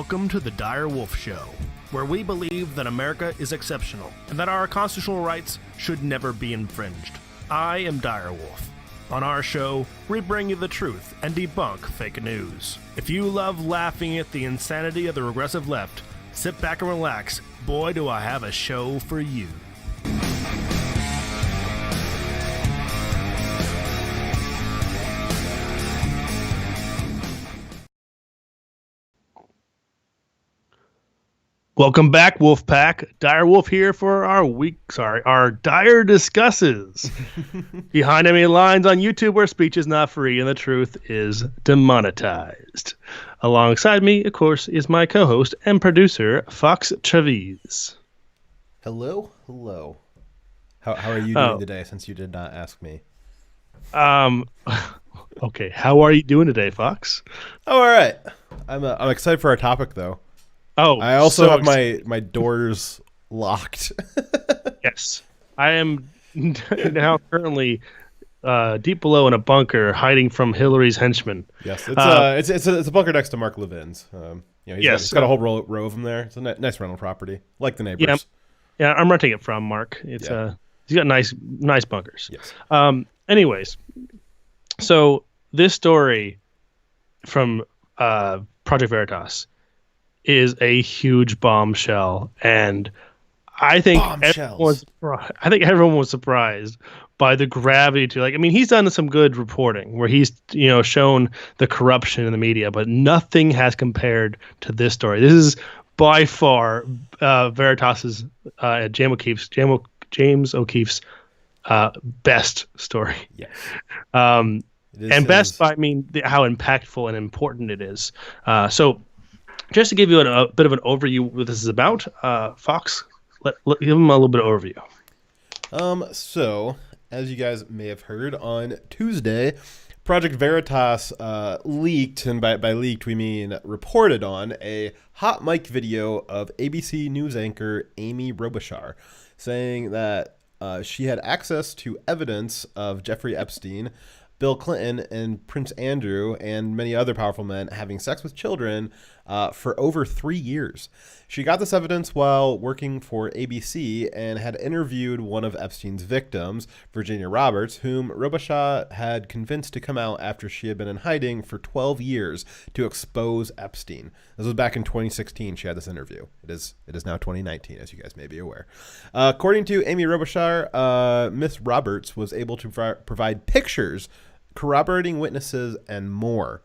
Welcome to the Dire Wolf Show, where we believe that America is exceptional and that our constitutional rights should never be infringed. I am Dire Wolf. On our show, we bring you the truth and debunk fake news. If you love laughing at the insanity of the regressive left, sit back and relax. Boy, do I have a show for you. Welcome back, Wolfpack. Dire Wolf here for our Dire Discusses. Behind enemy lines on YouTube where speech is not free and the truth is demonetized. Alongside me, of course, is my co-host and producer, Fox Trevize. Hello. How are you doing today, since you did not ask me? Okay, how are you doing today, Fox? Oh, all right. I'm excited for our topic, though. Oh, I also have my doors locked. Yes, I am now currently deep below in a bunker, hiding from Hillary's henchmen. Yes, it's a bunker next to Mark Levin's. He's got a whole row of them there. It's a nice rental property, like the neighbors. Yeah, I'm renting it from Mark. He's got nice bunkers. Yes. Anyways, so this story from Project Veritas is a huge bombshell, and I think everyone was surprised by the gravity to he's done some good reporting where he's shown the corruption in the media, but nothing has compared to this story. This is by far Veritas's James O'Keefe's best story. Yes. Best by how impactful and important it is. So just to give you a bit of an overview of what this is about, Fox, give them a little bit of overview. So, as you guys may have heard, on Tuesday, Project Veritas leaked, and by leaked we mean reported on, a hot mic video of ABC News anchor Amy Robichaud saying that she had access to evidence of Jeffrey Epstein, Bill Clinton, and Prince Andrew, and many other powerful men having sex with children for over 3 years. She got this evidence while working for ABC and had interviewed one of Epstein's victims, Virginia Roberts, whom Robichaud had convinced to come out after she had been in hiding for 12 years to expose Epstein. This was back in 2016. She had this interview. It is now 2019, as you guys may be aware. According to Amy Robichaud, Miss Roberts was able to provide pictures, corroborating witnesses, and more.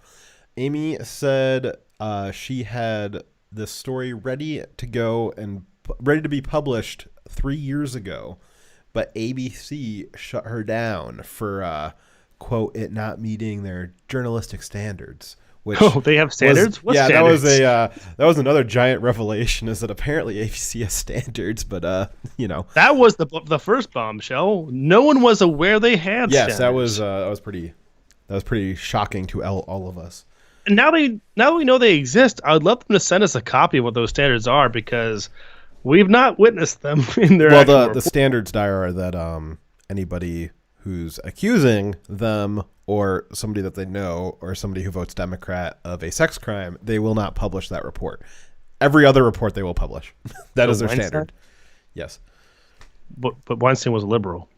Amy said she had this story ready to go and ready to be published 3 years ago, but ABC shut her down for, quote, it not meeting their journalistic standards. Which they have standards? What standards? That was another giant revelation, is that apparently ABC has standards, but that was the first bombshell. No one was aware they had standards. Yes, that was pretty shocking to all of us. And now that we know they exist, I would love them to send us a copy of what those standards are, because we've not witnessed them in their the standards, Dire, are that anybody who's accusing them or somebody that they know or somebody who votes Democrat of a sex crime, they will not publish that report. Every other report they will publish. That is their standard. Yes. But Weinstein was a liberal.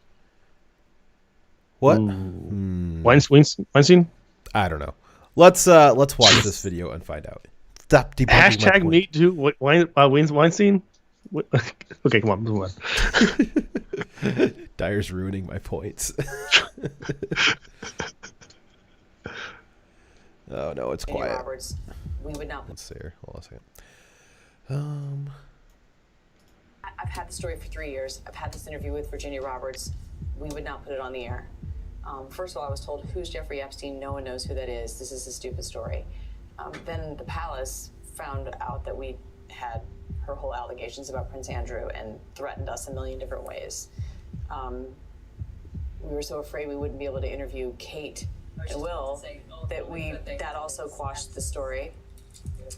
What? Weinstein? I don't know. Let's watch this video and find out. Stop debunking #me too. Weinstein. Okay, come on, move on. Dire's ruining my points. Oh no, it's quiet. Roberts, we would not. Let's see here. Hold on a second. I've had the story for 3 years. I've had this interview with Virginia Roberts. We would not put it on the air. First of all, I was told, who's Jeffrey Epstein? No one knows who that is. This is a stupid story. Then the palace found out that we had her whole allegations about Prince Andrew and threatened us a million different ways. We were so afraid we wouldn't be able to interview Kate and Will that also quashed the story.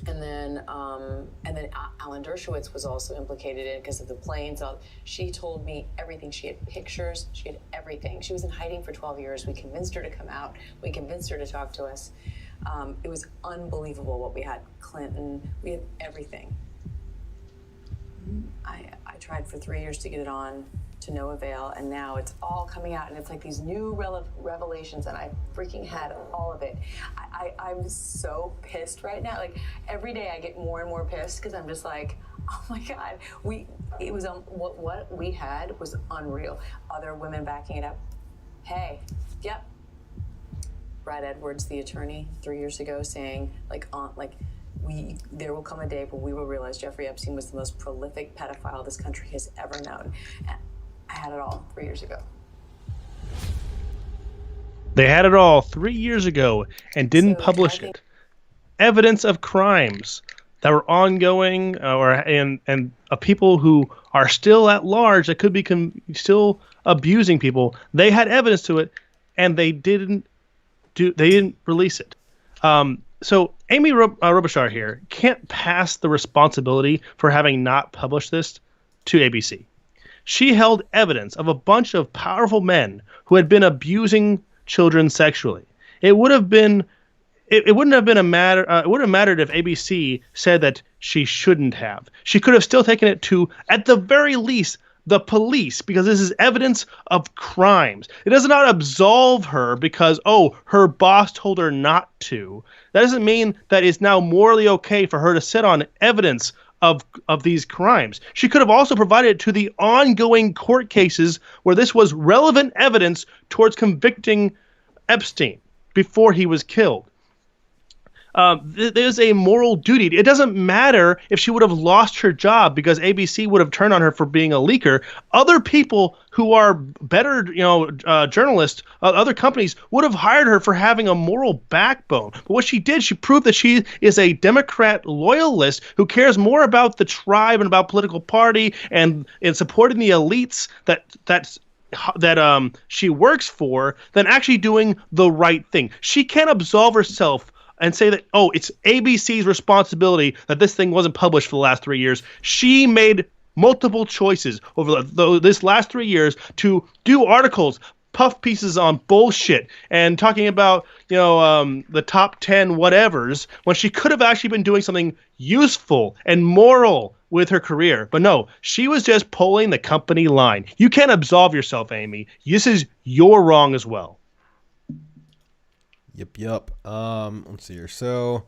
And then Alan Dershowitz was also implicated in it because of the planes. She told me everything. She had pictures. She had everything. She was in hiding for 12 years. We convinced her to come out. We convinced her to talk to us. It was unbelievable what we had. Clinton, we had everything. I tried for 3 years to get it on, to no avail, and now it's all coming out, and it's like these new revelations, and I freaking had all of it. I'm so pissed right now. Like, every day I get more and more pissed because I'm just like, oh my God, it was what we had was unreal. Other women backing it up. Hey, yep. Brad Edwards, the attorney, 3 years ago, saying there will come a day when we will realize Jeffrey Epstein was the most prolific pedophile this country has ever known. And I had it all 3 years ago. They had it all 3 years ago and didn't publish it. Evidence of crimes that were ongoing, and people who are still at large that could be still abusing people. They had evidence to it, and they didn't release it. So Amy Robichaud here can't pass the responsibility for having not published this to ABC. She held evidence of a bunch of powerful men who had been abusing children sexually. It wouldn't have mattered if ABC said that she shouldn't have. She could have still taken it to, at the very least, the police, because this is evidence of crimes. It does not absolve her because, her boss told her not to. That doesn't mean that it's now morally okay for her to sit on evidence of these crimes. She could have also provided it to the ongoing court cases where this was relevant evidence towards convicting Epstein before he was killed. There's a moral duty. It doesn't matter if she would have lost her job because ABC would have turned on her for being a leaker. Other people who are better, journalists, other companies would have hired her for having a moral backbone. But what she did, she proved that she is a Democrat loyalist who cares more about the tribe and about political party and supporting the elites that she works for than actually doing the right thing. She can't absolve herself and say that, it's ABC's responsibility that this thing wasn't published for the last 3 years. She made multiple choices over this last 3 years to do articles, puff pieces on bullshit, and talking about, the top 10 whatevers, when she could have actually been doing something useful and moral with her career. But no, she was just pulling the company line. You can't absolve yourself, Amy. This is your wrong as well. Yep. Let's see here. So,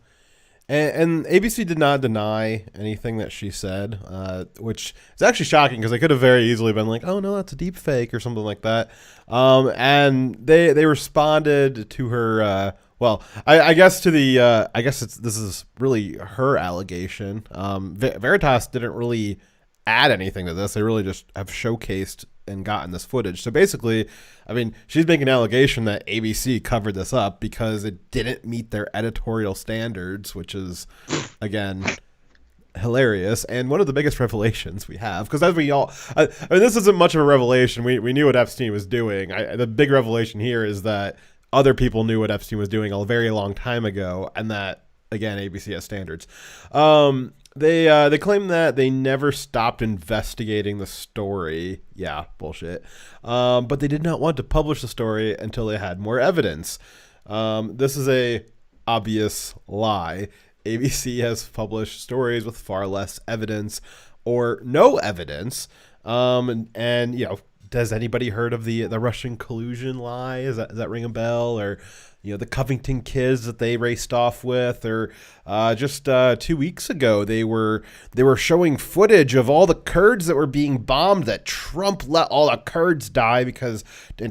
and ABC did not deny anything that she said, which is actually shocking because they could have very easily been like, "Oh no, that's a deep fake" or something like that. And they responded to her. I guess this is really her allegation. Veritas didn't really add anything to this. They really just have showcased and gotten this footage. So basically, she's making an allegation that ABC covered this up because it didn't meet their editorial standards, which is, again, hilarious. And one of the biggest revelations we have, because as we all, this isn't much of a revelation. We knew what Epstein was doing. The big revelation here is that other people knew what Epstein was doing a very long time ago, and that, again, ABC has standards. They claim that they never stopped investigating the story. Yeah, bullshit. But they did not want to publish the story until they had more evidence. This is a obvious lie. ABC has published stories with far less evidence or no evidence. Does anybody heard of the Russian collusion lie? Does that ring a bell? Or the Covington kids that they raced off with, or just 2 weeks ago they were showing footage of all the Kurds that were being bombed, that Trump let all the Kurds die because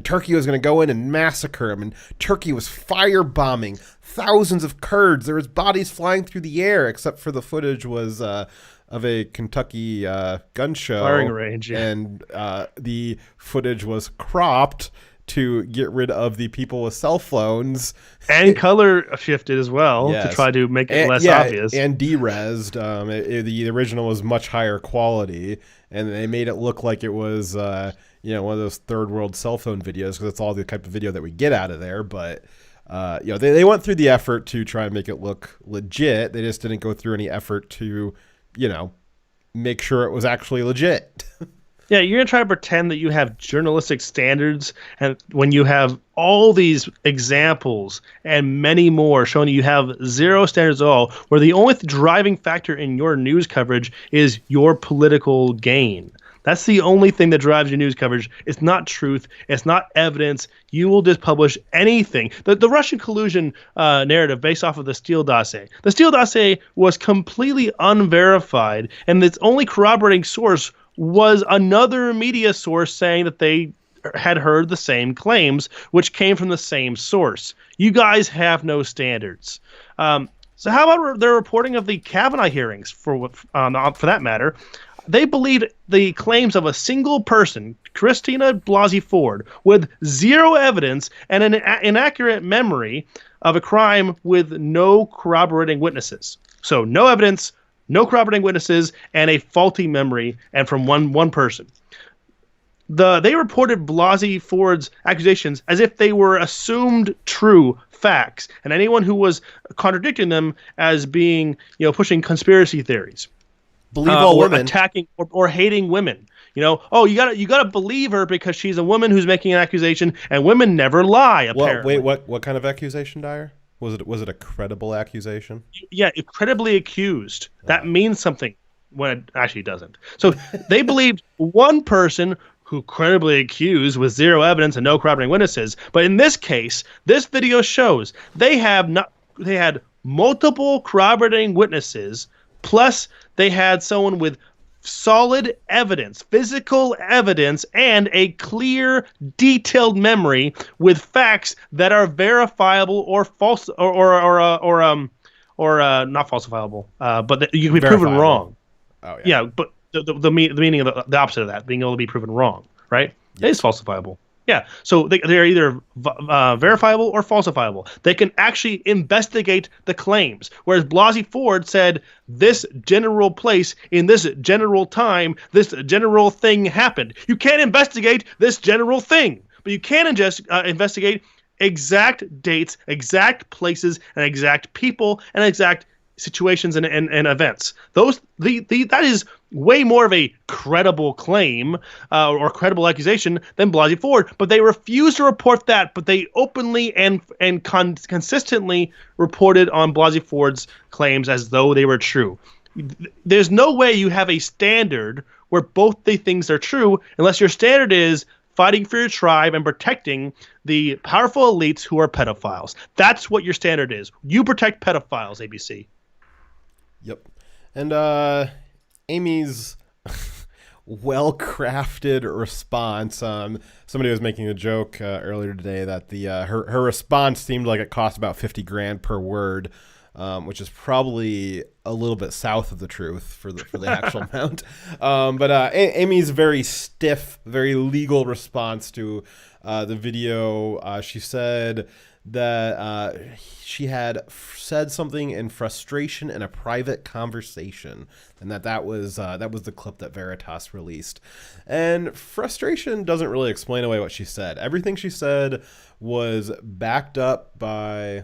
Turkey was going to go in and massacre them, and Turkey was firebombing thousands of Kurds. There was bodies flying through the air, except for the footage was of a Kentucky gun show, firing range, yeah. And the footage was cropped to get rid of the people with cell phones and color shifted as well. Yes. To try to make it less obvious, and de-resed. The original was much higher quality, and they made it look like it was one of those third world cell phone videos, because that's all the type of video that we get out of there. But they went through the effort to try and make it look legit. They just didn't go through any effort to make sure it was actually legit. Yeah, you're going to try to pretend that you have journalistic standards, and when you have all these examples and many more showing you have zero standards at all, where the only driving factor in your news coverage is your political gain. That's the only thing that drives your news coverage. It's not truth. It's not evidence. You will just publish anything. The Russian collusion narrative based off of the Steele dossier. The Steele dossier was completely unverified, and its only corroborating source was another media source saying that they had heard the same claims, which came from the same source. You guys have no standards. So how about their reporting of the Kavanaugh hearings, for that matter? They believed the claims of a single person, Christina Blasey Ford, with zero evidence and an inaccurate memory of a crime with no corroborating witnesses. So no evidence, no corroborating witnesses, and a faulty memory, and from one person. They reported Blasey Ford's accusations as if they were assumed true facts, and anyone who was contradicting them as being, pushing conspiracy theories. Believe all or women. Attacking or hating women. You gotta believe her because she's a woman who's making an accusation, and women never lie. Apparently. What kind of accusation, Dyer? Was it a credible accusation? Yeah, credibly accused. That means something when it actually doesn't. So they believed one person who credibly accused with zero evidence and no corroborating witnesses. But in this case, this video shows they had multiple corroborating witnesses, plus they had someone with solid evidence, physical evidence, and a clear, detailed memory with facts that are verifiable or false or not falsifiable, but that you can be proven wrong. Oh yeah. Yeah, but the meaning of the opposite of that, being able to be proven wrong, right? It is falsifiable. Yeah, so they're either verifiable or falsifiable. They can actually investigate the claims. Whereas Blasey Ford said, this general place, in this general time, this general thing happened. You can't investigate this general thing, but you can investigate exact dates, exact places, and exact people, and exact situations and events. That is way more of a credible claim or credible accusation than Blasey Ford, but they refused to report that. But they openly and consistently reported on Blasey Ford's claims as though they were true. There's no way you have a standard where both the things are true unless your standard is fighting for your tribe and protecting the powerful elites who are pedophiles. That's what your standard is. You protect pedophiles, ABC. Yep. And Amy's well-crafted response. Somebody was making a joke earlier today that her response seemed like it cost about $50,000 per word, which is probably a little bit south of the truth for the actual amount. But Amy's very stiff, very legal response to the video. She said that she had said something in frustration in a private conversation, and that was the clip that Veritas released. And frustration doesn't really explain away what she said. Everything she said was backed up by...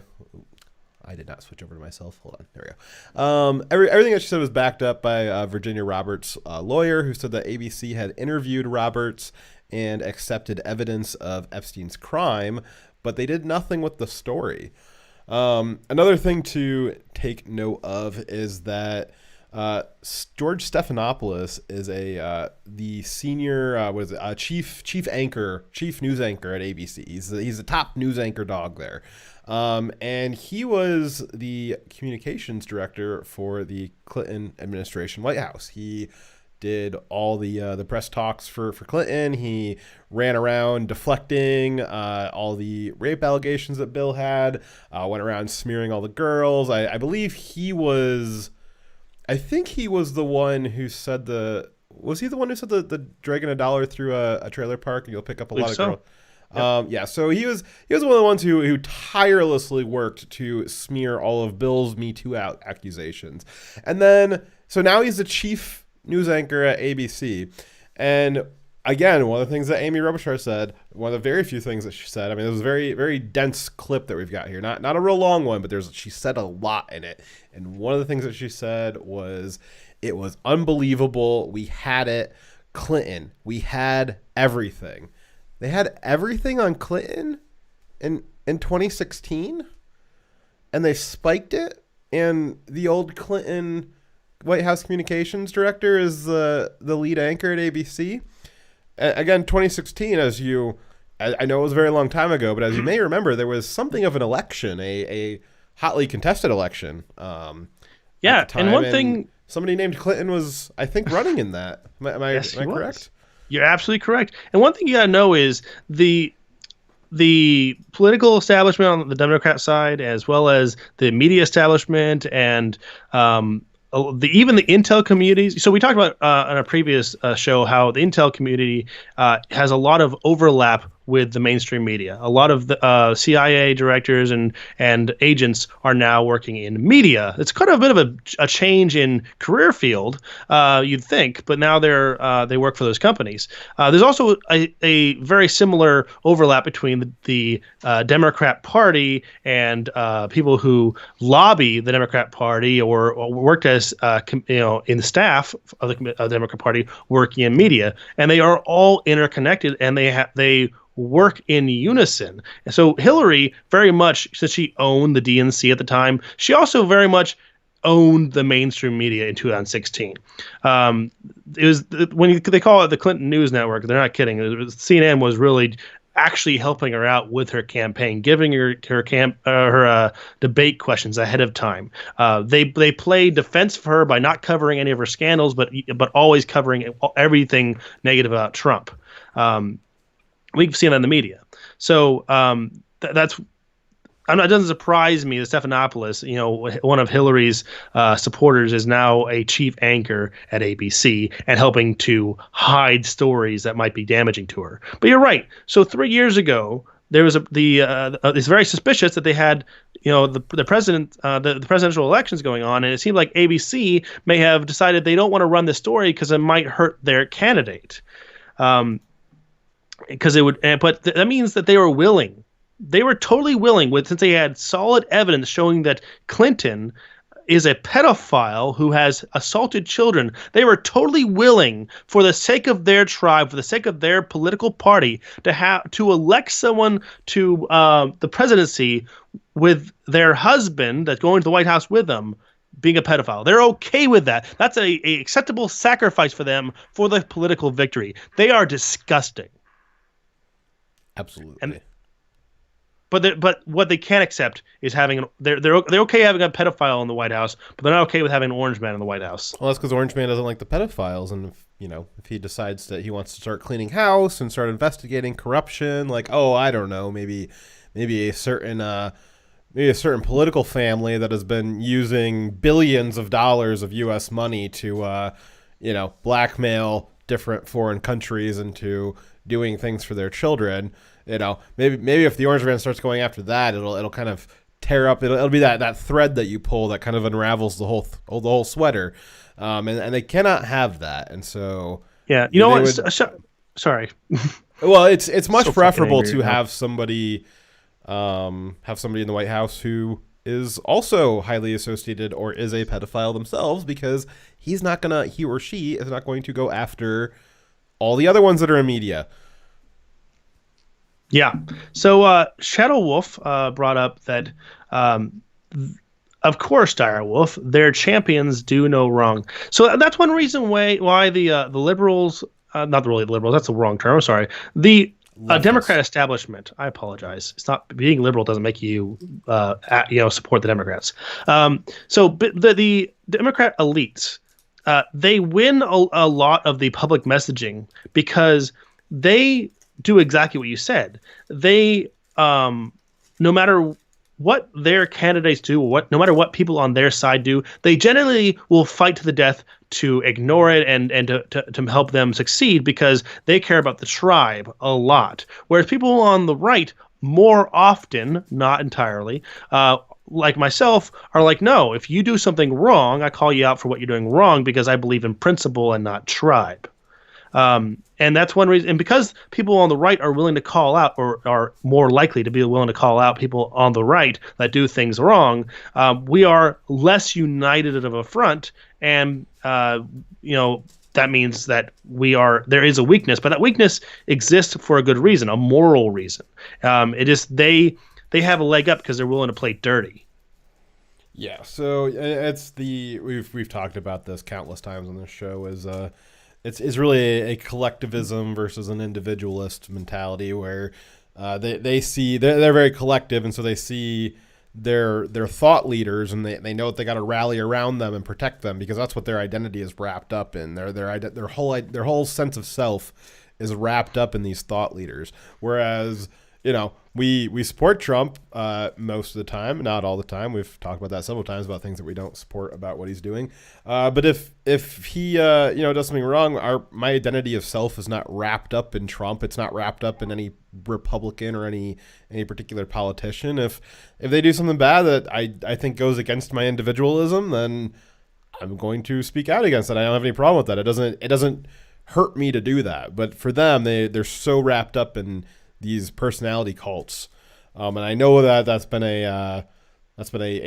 I did not switch over to myself. Hold on. There we go. Everything that she said was backed up by Virginia Roberts' lawyer, who said that ABC had interviewed Roberts and accepted evidence of Epstein's crime, but they did nothing with the story. Another thing to take note of is that George Stephanopoulos is the senior chief news anchor at ABC. He's the top news anchor dog there. And he was the communications director for the Clinton administration White House. He did all the press talks for Clinton. He ran around deflecting all the rape allegations that Bill had, went around smearing all the girls. I believe I think he was the one who said was he the one who said the dragging $1 through a trailer park and you'll pick up a lot of girls? Yep. So he was one of the ones who tirelessly worked to smear all of Bill's Me Too accusations. And then, so now he's the chief news anchor at ABC. And again, one of the things that Amy Robichaux said, one of the very few things that she said, I mean, it was a very, very dense clip that we've got here. Not a real long one, but she said a lot in it. And one of the things that she said was, it was unbelievable. We had it. Clinton. We had everything. They had everything on Clinton in 2016, and they spiked it. And the old Clinton White House communications director is the lead anchor at ABC. Again, 2016, I know it was a very long time ago, but as you may remember, there was something of an election, a hotly contested election. Yeah, and one thing... Somebody named Clinton was, I think, running in that. Am I correct? You're absolutely correct. And one thing you got to know is the political establishment on the Democrat side, as well as the media establishment and even the intel communities. So we talked about on a previous show how the intel community has a lot of overlap with the mainstream media. A lot of the CIA directors and agents are now working in media. It's kind of a bit of a change in career field, you'd think, but now they work for those companies. There's also a very similar overlap between the Democrat Party and people who lobby the Democrat Party or worked as in the staff of the Democrat Party working in media, and they are all interconnected, and they work in unison. And so Hillary, very much, since she owned the DNC at the time, she also very much owned the mainstream media in 2016. It was they call it the Clinton News Network. They're not kidding. CNN was really actually helping her out with her campaign, giving her debate questions ahead of time. They played defense for her by not covering any of her scandals, but always covering everything negative about Trump. We've seen that in the media. So that's. It doesn't surprise me that Stephanopoulos, one of Hillary's supporters, is now a chief anchor at ABC and helping to hide stories that might be damaging to her. But you're right. So 3 years ago, there was it's very suspicious that they had, the presidential elections going on, and it seemed like ABC may have decided they don't want to run this story because it might hurt their candidate. Because it would, but that means that they were willing. They were totally willing, since they had solid evidence showing that Clinton is a pedophile who has assaulted children. They were totally willing, for the sake of their tribe, for the sake of their political party, to elect someone to the presidency with their husband that's going to the White House with them being a pedophile. They're okay with that. That's a acceptable sacrifice for them for the political victory. They are disgusting. Absolutely. But what they can't accept is they're okay having a pedophile in the White House, but they're not okay with having an orange man in the White House. Well, that's because Orange Man doesn't like the pedophiles, and if he decides that he wants to start cleaning house and start investigating corruption, like I don't know, maybe a certain political family that has been using billions of dollars of U.S. money to blackmail different foreign countries into doing things for their children. Maybe if the Orange Man starts going after that, it'll kind of tear up. It'll be that thread that you pull that kind of unravels the whole sweater, and they cannot have that. And so sorry. Well, it's much so preferable to have somebody in the White House who is also highly associated or is a pedophile themselves, because he or she is not going to go after all the other ones that are in media. Yeah. So Shadow Wolf brought up that, of course, Dire Wolf, their champions do no wrong. So that's one reason why the liberals, not really the liberals, that's the wrong term. I'm sorry. The Democrat establishment. I apologize. It's not, being liberal doesn't make you support the Democrats. So the Democrat elites, they win a lot of the public messaging because they do exactly what you said. They, no matter what their candidates do, no matter what people on their side do, they generally will fight to the death to ignore it and to help them succeed, because they care about the tribe a lot. Whereas people on the right, more often, not entirely, like myself, are like, no, if you do something wrong, I call you out for what you're doing wrong because I believe in principle and not tribe. And that's one reason. And because people on the right are willing to call out, or are more likely to be willing to call out people on the right that do things wrong, we are less united of a front. And, that means that there is a weakness, but that weakness exists for a good reason, a moral reason. It is they have a leg up because they're willing to play dirty. Yeah, so we've talked about this countless times on this show. It's really a collectivism versus an individualist mentality where they see they're very collective, and so they see their thought leaders, and they know that they got to rally around them and protect them because that's what their identity is wrapped up in. Their whole sense of self is wrapped up in these thought leaders. Whereas, we support Trump most of the time, not all the time. We've talked about that several times about things that we don't support about what he's doing. But if he does something wrong, my identity of self is not wrapped up in Trump. It's not wrapped up in any Republican or any particular politician. If they do something bad that I think goes against my individualism, then I'm going to speak out against it. I don't have any problem with that. It doesn't hurt me to do that. But for them, they're so wrapped up in these personality cults, and I know that's been a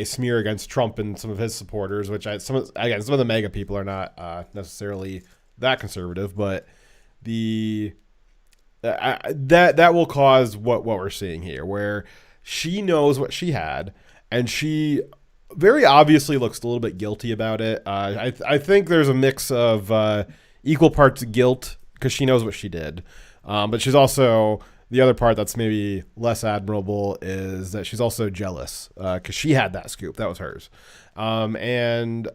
smear against Trump and some of his supporters. Which some of the MAGA people are not necessarily that conservative, but that will cause what we're seeing here, where she knows what she had, and she very obviously looks a little bit guilty about it. I think there's a mix of equal parts guilt because she knows what she did, but she's also. The other part that's maybe less admirable is that she's also jealous because she had that scoop. That was hers. And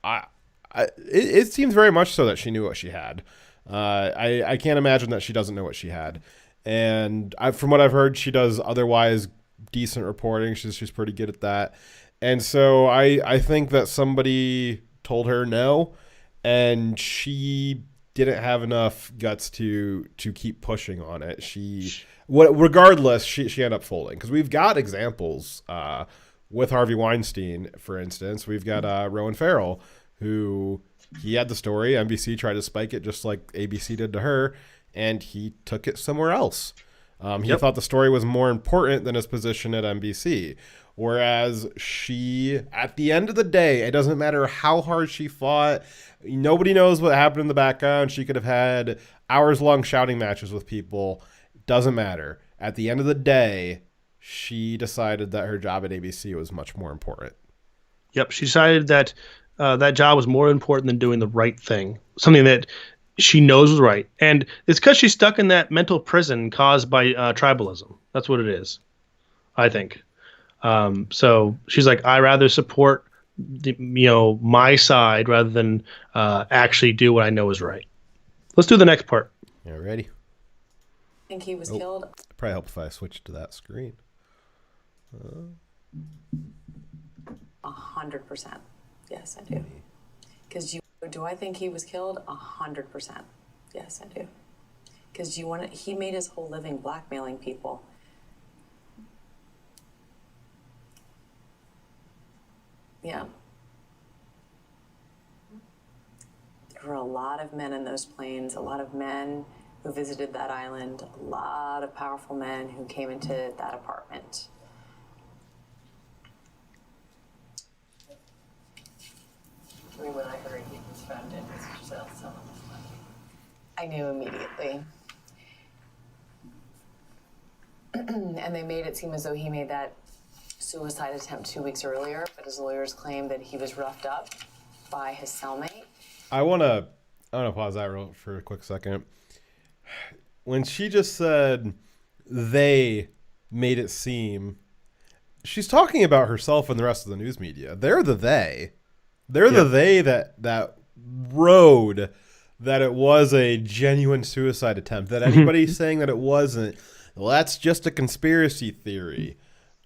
it seems very much so that she knew what she had. I can't imagine that she doesn't know what she had. And from what I've heard, she does otherwise decent reporting. She's pretty good at that. And so I think that somebody told her no, and she didn't have enough guts to keep pushing on it. Regardless, she ended up folding because we've got examples with Harvey Weinstein, for instance. We've got Rowan Farrell, who he had the story. NBC tried to spike it just like ABC did to her, and he took it somewhere else. He thought the story was more important than his position at NBC. Whereas she, at the end of the day, it doesn't matter how hard she fought. Nobody knows what happened in the background. She could have had hours-long shouting matches with people. Doesn't matter. At the end of the day, she decided that her job at ABC was much more important. Yep, she decided that that job was more important than doing the right thing, something that she knows was right. And it's because she's stuck in that mental prison caused by tribalism. That's what it is, I think. So she's like, I rather support my side rather than actually do what I know is right. Let's do the next part. Yeah, ready? I think he was killed. It'd probably help if I switched to that screen. 100%. Yes, I do. Because do I think he was killed? 100%. Yes, I do. Because he made his whole living blackmailing people. Yeah. There were a lot of men in those planes, a lot of men who visited that island, a lot of powerful men who came into that apartment. When I heard he was found in his cell, I knew immediately. And they made it seem as though he made that suicide attempt 2 weeks earlier, but his lawyers claim that he was roughed up by his cellmate. I want to pause that for a quick second. When she just said they made it seem, she's talking about herself and the rest of the news media. They're the they. They're the they that rode that it was a genuine suicide attempt. That anybody saying that it wasn't, well, that's just a conspiracy theory.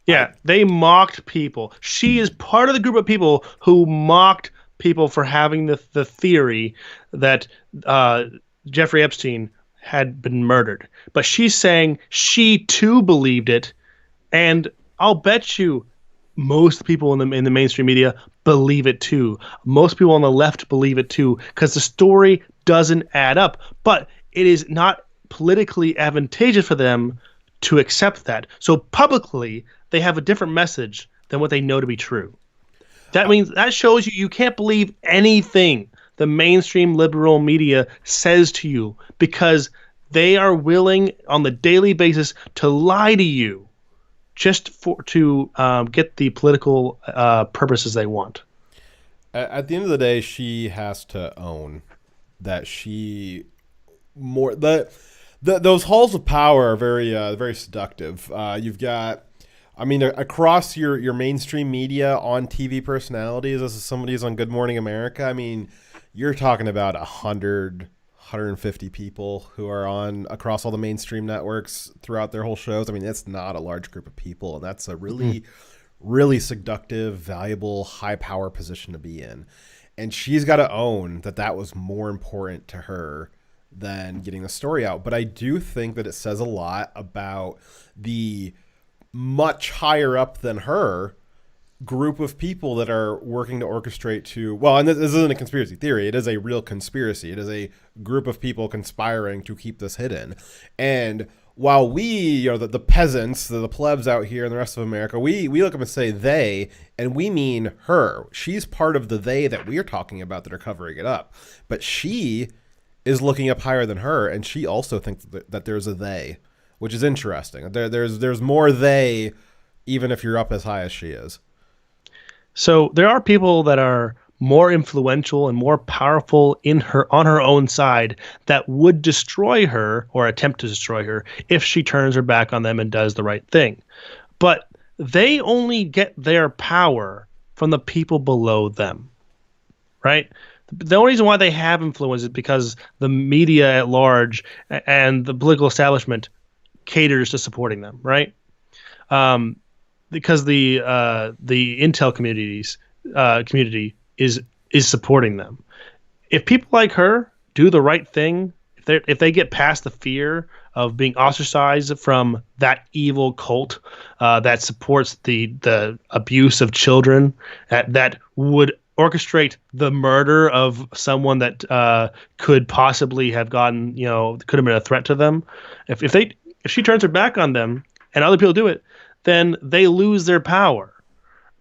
Yeah, they mocked people. She is part of the group of people who mocked people for having the theory that Jeffrey Epstein had been murdered. But she's saying she too believed it, and I'll bet you most people in the mainstream media believe it too. Most people on the left believe it too, because the story doesn't add up. But it is not politically advantageous for them to accept that. So publicly, they have a different message than what they know to be true. That means that shows you can't believe anything the mainstream liberal media says to you, because they are willing on the daily basis to lie to you just to get the political purposes they want. At the end of the day, she has to own that those halls of power are very seductive. You've got, I mean, across your mainstream media on TV personalities, as somebody who's on Good Morning America, I mean, you're talking about 150 people who are on across all the mainstream networks throughout their whole shows. I mean, it's not a large group of people, and that's a really seductive, valuable, high power position to be in. And she's got to own that was more important to her than getting the story out. But I do think that it says a lot about the much higher up than her group of people that are working to orchestrate and this isn't a conspiracy theory. It is a real conspiracy. It is a group of people conspiring to keep this hidden. And while we, the peasants, the plebs out here in the rest of America, we look up and say they, and we mean her. She's part of the they that we're talking about that are covering it up. But she is looking up higher than her, and she also thinks that there's a they, which is interesting. There's more they, even if you're up as high as she is. So there are people that are more influential and more powerful on her own side that would destroy her or attempt to destroy her if she turns her back on them and does the right thing. But they only get their power from the people below them, right? The only reason why they have influence is because the media at large and the political establishment caters to supporting them, right? Because the intel community is supporting them. If people like her do the right thing, if they get past the fear of being ostracized from that evil cult that supports the abuse of children, that would orchestrate the murder of someone that could possibly have could have been a threat to them. If she turns her back on them and other people do it, then they lose their power.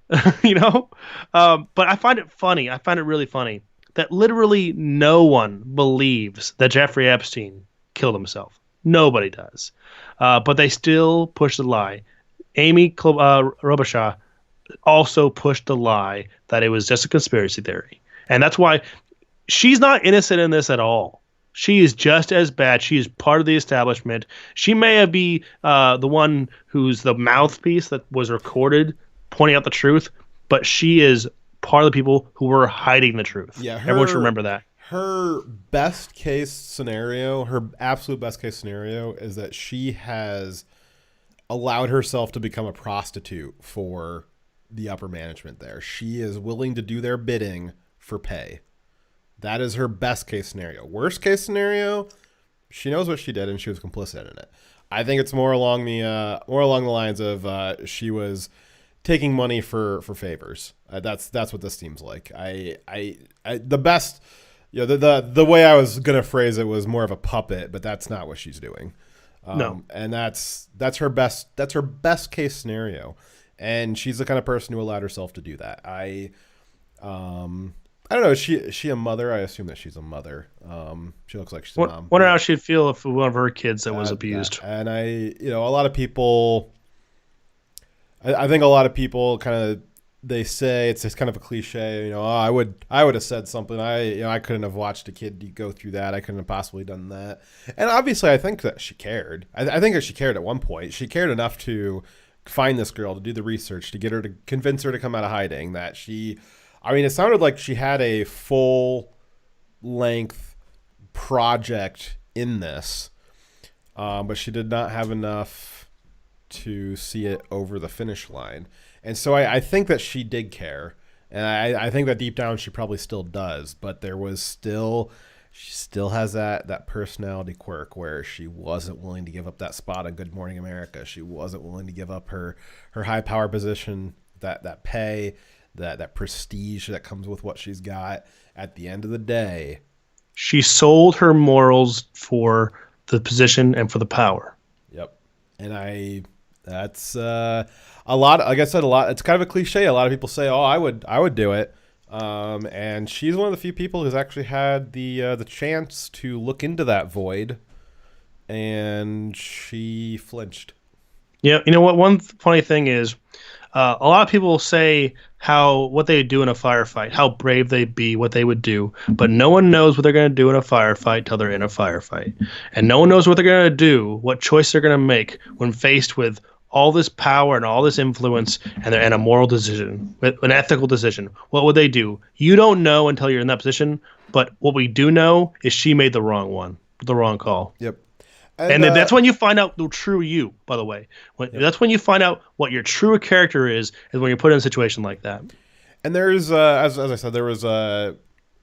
But I find it funny. I find it really funny that literally no one believes that Jeffrey Epstein killed himself. Nobody does. But they still push the lie. Amy Klobuchar also pushed the lie that it was just a conspiracy theory. And that's why she's not innocent in this at all. She is just as bad. She is part of the establishment. She may be the one who's the mouthpiece that was recorded pointing out the truth, but she is part of the people who were hiding the truth. Yeah, everyone should remember that. Her best case scenario, her absolute best case scenario, is that she has allowed herself to become a prostitute for the upper management there. She is willing to do their bidding for pay. That is her best case scenario. Worst case scenario, she knows what she did and she was complicit in it. I think it's more along the lines of she was taking money for favors. That's what this seems like. The best, the way I was gonna phrase it was more of a puppet, but that's not what she's doing. No, and that's her best case scenario, and she's the kind of person who allowed herself to do that. I don't know. Is she a mother? I assume that she's a mother. She looks like she's a mom. Wonder how she'd feel if one of her kids that was abused. And a lot of people. I think a lot of people kind of, they say it's kind of a cliche. I would have said something. I couldn't have watched a kid go through that. I couldn't have possibly done that. And obviously, I think that she cared. I think that she cared at one point. She cared enough to find this girl, to do the research, to get her, to convince her to come out of hiding. That she. I mean, it sounded like she had a full-length project in this, but she did not have enough to see it over the finish line. And so I think that she did care, and I think that deep down she probably still does, but she still has that personality quirk where she wasn't willing to give up that spot on Good Morning America. She wasn't willing to give up her high power position, that pay, that prestige that comes with what she's got. At the end of the day, she sold her morals for the position and for the power. Yep. And that's a lot. Like I said, a lot. It's kind of a cliche. A lot of people say, "Oh, I would do it." And she's one of the few people who's actually had the chance to look into that void, and she flinched. Yeah, you know what? One funny thing is, a lot of people say what they would do in a firefight, how brave they'd be, what they would do, but no one knows what they're going to do in a firefight till they're in a firefight, and no one knows what they're going to do, what choice they're going to make when faced with all this power and all this influence and a moral decision, an ethical decision. What would they do? You don't know until you're in that position, but what we do know is she made the wrong call. Yep. And that's when you find out the true you, by the way. That's when you find out what your true character is when you're put in a situation like that. And there's, as I said, there was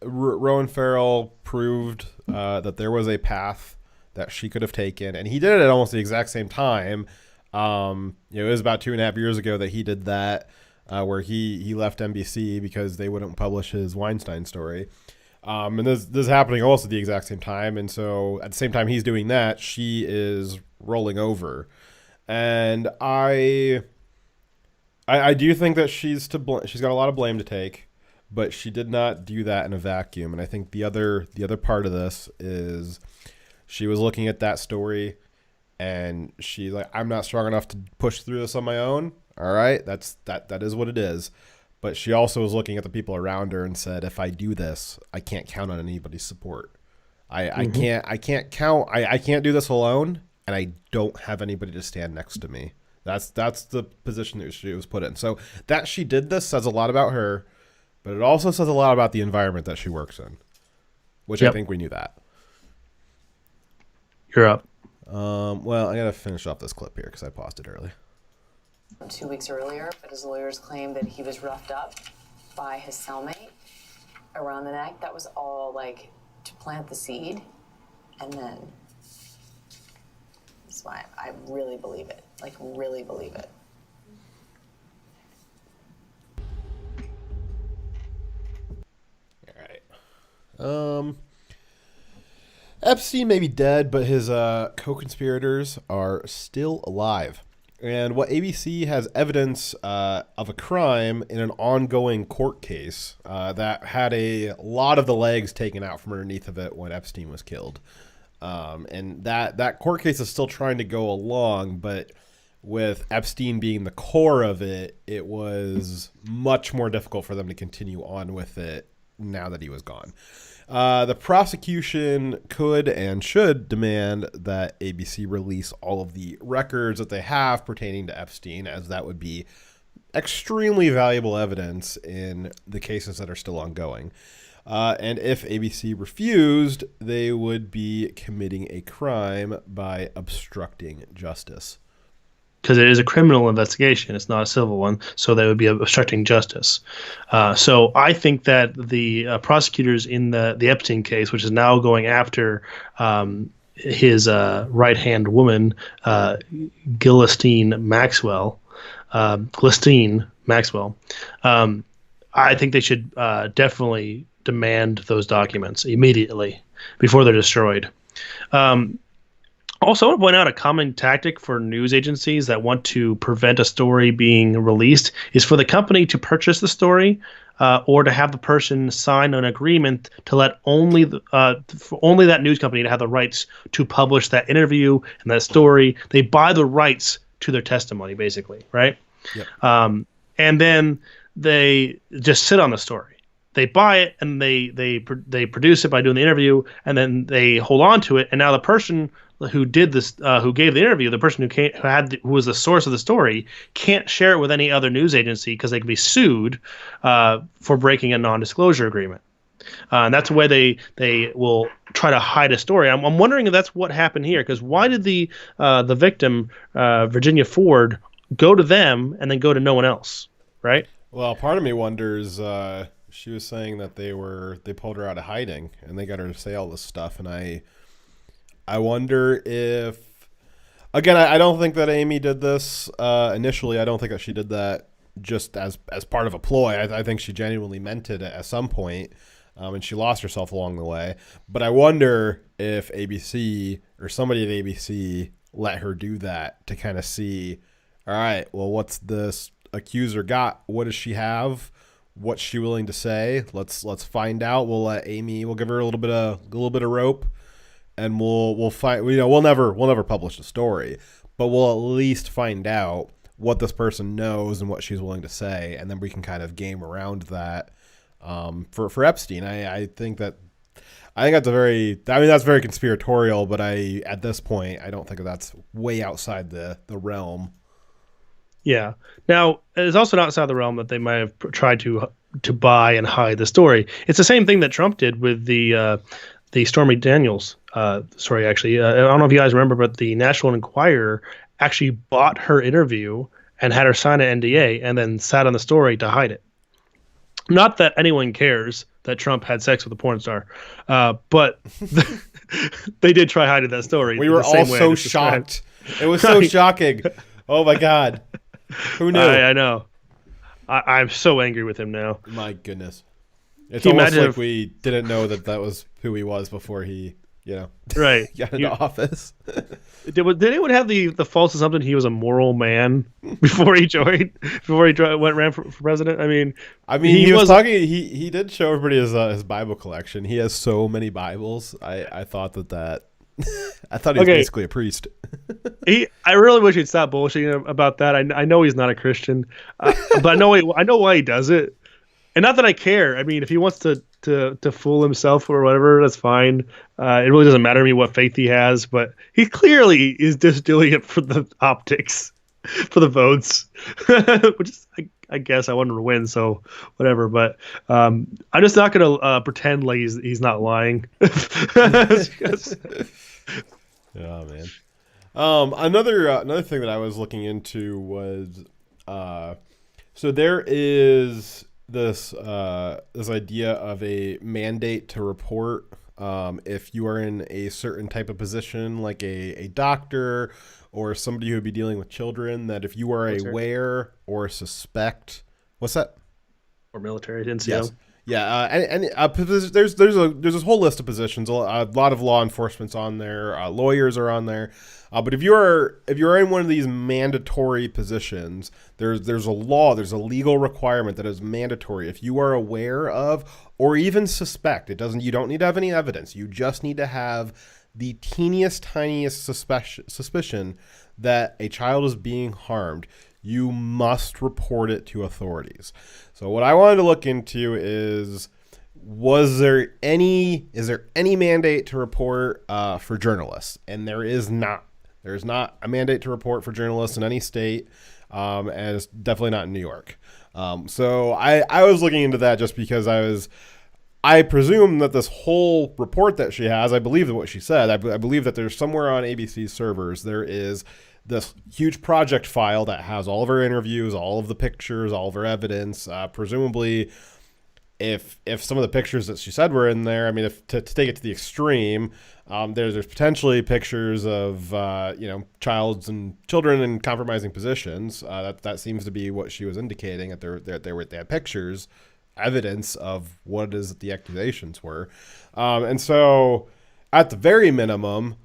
Rowan Farrell proved that there was a path that she could have taken, and he did it at almost the exact same time. It was about 2.5 years ago that he did that, where he left NBC because they wouldn't publish his Weinstein story. And this is happening almost at the exact same time. And so at the same time he's doing that, she is rolling over. And I do think that she's got a lot of blame to take, but she did not do that in a vacuum. And I think the other part of this is she was looking at that story and she's like, I'm not strong enough to push through this on my own. All right. That is what it is. But she also was looking at the people around her and said, if I do this, I can't count on anybody's support. I can't do this alone, and I don't have anybody to stand next to me. That's the position that she was put in. So that she did this says a lot about her, but it also says a lot about the environment that she works in, which I think we knew that. You're up. Well, I got to finish off this clip here because I paused it early. 2 weeks earlier, but his lawyers claimed that he was roughed up by his cellmate around the neck. That was all like to plant the seed, and then that's why I really believe it. Like, really believe it. All right. Epstein may be dead, but his co-conspirators are still alive. And what ABC has evidence of a crime in an ongoing court case that had a lot of the legs taken out from underneath of it when Epstein was killed. And that court case is still trying to go along, but with Epstein being the core of it, it was much more difficult for them to continue on with it now that he was gone. The prosecution could and should demand that ABC release all of the records that they have pertaining to Epstein, as that would be extremely valuable evidence in the cases that are still ongoing. And if ABC refused, they would be committing a crime by obstructing justice. Because it is a criminal investigation. It's not a civil one. So they would be obstructing justice. So I think that the prosecutors in the Epstein case, which is now going after his right-hand woman, Ghislaine Maxwell, I think they should definitely demand those documents immediately before they're destroyed. Also, I want to point out a common tactic for news agencies that want to prevent a story being released is for the company to purchase the story or to have the person sign an agreement to let only that news company to have the rights to publish that interview and that story. They buy the rights to their testimony, basically, right? Yep. And then they just sit on the story. They buy it and they produce it by doing the interview, and then they hold on to it. And now the person who did this, who gave the interview, the person who was the source of the story, can't share it with any other news agency because they can be sued for breaking a non-disclosure agreement. And that's the way they will try to hide a story. I'm wondering if that's what happened here, because why did the victim, Virginia Ford, go to them and then go to no one else, right? Well, part of me wonders. She was saying that they pulled her out of hiding and they got her to say all this stuff, and I wonder if, again, I don't think that Amy did this initially. I don't think that she did that just as part of a ploy. I think she genuinely meant it at some point, and she lost herself along the way. But I wonder if ABC or somebody at ABC let her do that to kind of see, all right, well, what's this accuser got? What does she have? what's she willing to say? Let's find out. We'll let Amy. We'll give her a little bit of rope, and we'll find. We'll never publish the story, but we'll at least find out what this person knows and what she's willing to say, and then we can kind of game around that. For Epstein, I think that's very conspiratorial, but at this point I don't think that's way outside the realm. Yeah. Now, it's also not outside the realm that they might have tried to buy and hide the story. It's the same thing that Trump did with the Stormy Daniels story. Actually, I don't know if you guys remember, but the National Enquirer actually bought her interview and had her sign an NDA, and then sat on the story to hide it. Not that anyone cares that Trump had sex with a porn star, but they did try hiding that story. We were all so shocked. It was so shocking. Oh my God. Who knew? I know. I'm so angry with him now. My goodness. It's almost like we didn't know that was who he was before he, right. got into office. Did anyone have the false assumption he was a moral man before he ran for president? I mean, he was talking. He did show everybody his Bible collection. He has so many Bibles. I thought that. I thought he was basically a priest. I really wish he'd stop bullshitting about that. I know he's not a Christian, but I know why he does it, and not that I care. I mean, if he wants to fool himself or whatever, that's fine. It really doesn't matter to me what faith he has, but he clearly is just doing it for the optics, for the votes, which is, I guess I wanted to win, so whatever. But I'm just not going to pretend like he's not lying. Oh man. Another thing that I was looking into was so there is this idea of a mandate to report if you are in a certain type of position, like a doctor or somebody who would be dealing with children, that if you are aware or suspect, what's that? Or military NCO. Yes. Yeah, there's this whole list of positions. A lot of law enforcement's on there. Lawyers are on there. But if you're in one of these mandatory positions, there's a legal requirement that is mandatory. If you are aware of or even suspect, you don't need to have any evidence. You just need to have the teeniest, tiniest suspicion that a child is being harmed. You must report it to authorities. So what I wanted to look into is there any mandate to report for journalists? And there is not. There is not a mandate to report for journalists in any state, and it's definitely not in New York. So I was looking into that just because I presume that this whole report that she has, I believe what she said. I believe that there's somewhere on ABC's servers, there is this huge project file that has all of her interviews, all of the pictures, all of her evidence. Presumably, if some of the pictures that she said were in there, I mean, if to take it to the extreme, there's potentially pictures of children in compromising positions. That seems to be what she was indicating. That they had pictures, evidence of what it is that the accusations were, and so at the very minimum,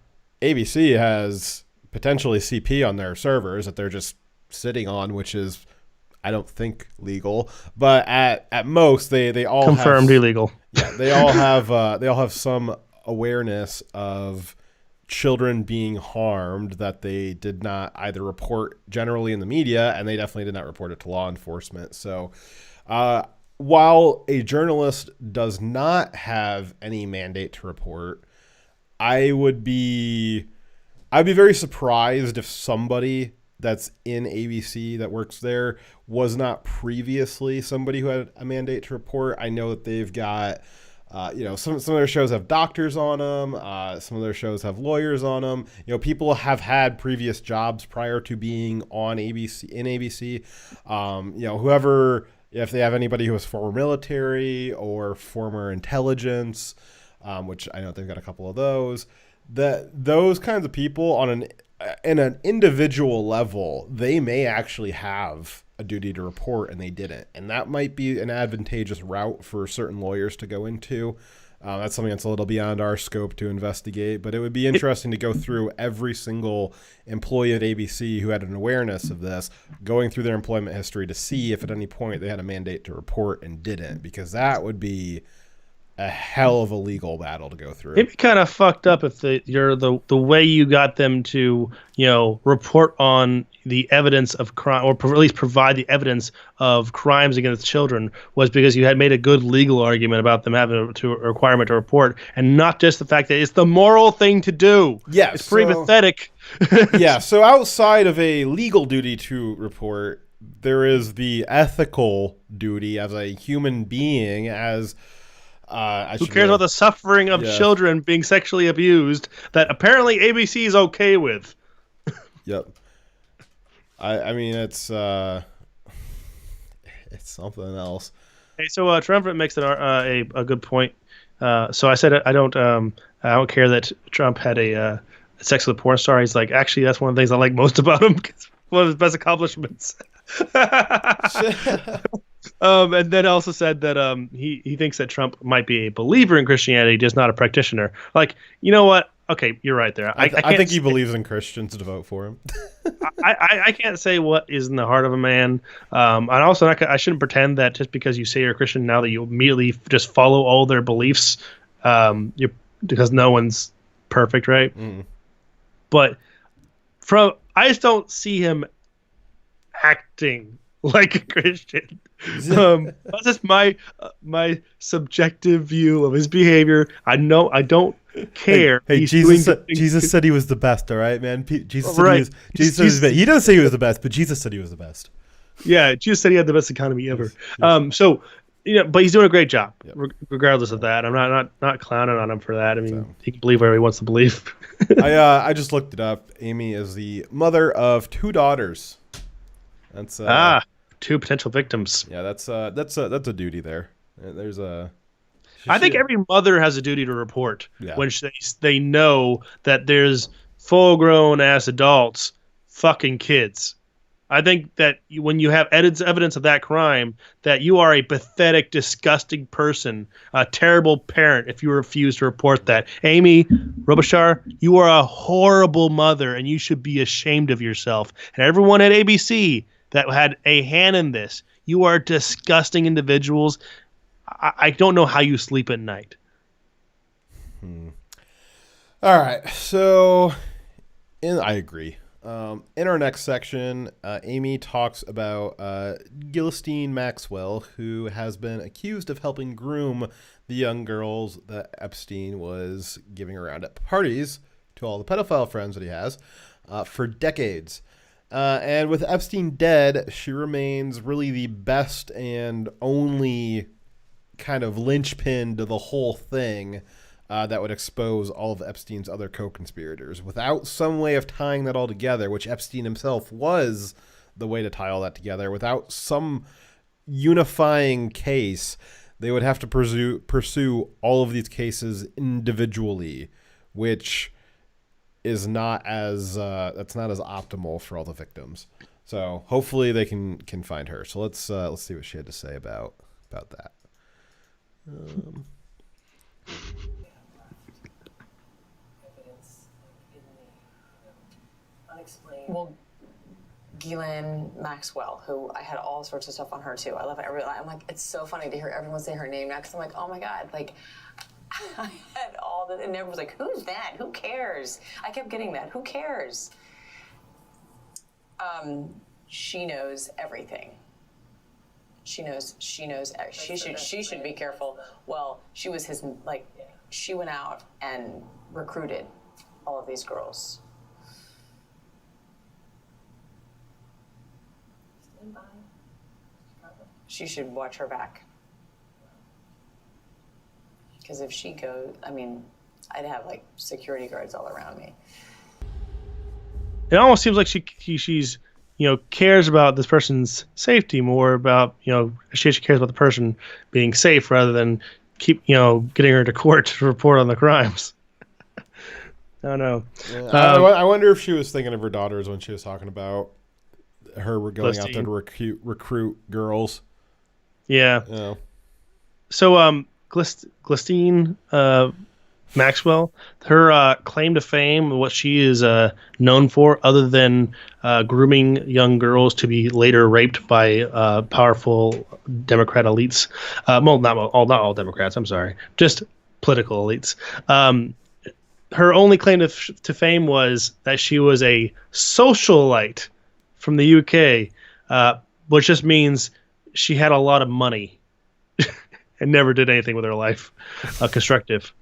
ABC has potentially CP on their servers that they're just sitting on, which is, I don't think, legal, but at most they all confirmed illegal. Yeah, they all have some awareness of children being harmed that they did not either report generally in the media, and they definitely did not report it to law enforcement. So while a journalist does not have any mandate to report, I'd be very surprised if somebody that's in ABC that works there was not previously somebody who had a mandate to report. I know that they've got, some of their shows have doctors on them. Some of their shows have lawyers on them. People have had previous jobs prior to being on ABC, in ABC. Whoever, if they have anybody who was former military or former intelligence, which I know they've got a couple of those. Those kinds of people in an individual level, they may actually have a duty to report and they didn't. And that might be an advantageous route for certain lawyers to go into. That's something that's a little beyond our scope to investigate, but it would be interesting to go through every single employee at ABC who had an awareness of this, going through their employment history to see if at any point they had a mandate to report and didn't, because that would be a hell of a legal battle to go through. It'd be kind of fucked up if the way you got them to, report on the evidence of crime, or at least provide the evidence of crimes against children, was because you had made a good legal argument about them having a requirement to report, and not just the fact that it's the moral thing to do. Yeah, it's pretty pathetic. Yeah, so outside of a legal duty to report, there is the ethical duty as a human being, as who cares about the suffering of children being sexually abused that apparently ABC is okay with. Yep. I mean, it's something else. Hey, so Trump makes a good point. So I said I don't care that Trump had a sex with a porn star. He's like, actually, that's one of the things I like most about him. It's one of his best accomplishments. And then also said that he thinks that Trump might be a believer in Christianity, just not a practitioner. Like, you know what? Okay, you're right there. I think he believes in Christians to vote for him. I can't say what is in the heart of a man. And also, I shouldn't pretend that just because you say you're a Christian now that you immediately just follow all their beliefs, because no one's perfect, right? Mm. But I just don't see him acting like a Christian. That's just my subjective view of his behavior. I don't care. Hey, Jesus said he was the best. All right, man. Jesus said he was. Jesus said he was the best. He doesn't say he was the best, but Jesus said he was the best. Yeah, Jesus said he had the best economy ever. Yes. So, but he's doing a great job, regardless of that. I'm not clowning on him for that. I mean, he can believe whatever he wants to believe. I just looked it up. Amy is the mother of 2 daughters. That's 2 potential victims. Yeah, that's a duty there. There's a. I think every mother has a duty to report when they know that there's full-grown ass adults fucking kids. I think that when you have evidence of that crime, that you are a pathetic, disgusting person, a terrible parent if you refuse to report that. Amy Robichar, you are a horrible mother, and you should be ashamed of yourself. And everyone at ABC that had a hand in this, you are disgusting individuals. I don't know how you sleep at night. All right, so I agree. In our next section, Amy talks about Ghislaine Maxwell, who has been accused of helping groom the young girls that Epstein was giving around at parties to all the pedophile friends that he has for decades. And with Epstein dead, she remains really the best and only kind of linchpin to the whole thing that would expose all of Epstein's other co-conspirators. Without some way of tying that all together, which Epstein himself was the way to tie all that together, without some unifying case, they would have to pursue all of these cases individually, which is not as that's not as optimal for all the victims. So hopefully they can find her. So let's see what she had to say about that. Well, Ghislaine Maxwell, who I had all sorts of stuff on her too. I love it. I'm like, it's so funny to hear everyone say her name now, because I'm like, oh my God, like I had all the, and everyone was like, who's that? Who cares? I kept getting that. Who cares? She knows everything. She should be careful. Well, she was his, like, she went out and recruited all of these girls. She should watch her back. Because if she goes, I mean, I'd have like security guards all around me. It almost seems like she's cares about this person's safety more about she cares about the person being safe rather than keep getting her to court to report on the crimes. I don't know. Yeah, I wonder if she was thinking of her daughters when she was talking about her going out there to recruit girls. Yeah. So Glistine Maxwell, her claim to fame, what she is known for, other than grooming young girls to be later raped by powerful Democrat elites. Well, not all Democrats. I'm sorry, just political elites. Her only claim to fame was that she was a socialite from the UK, which just means she had a lot of money and never did anything with her life constructive.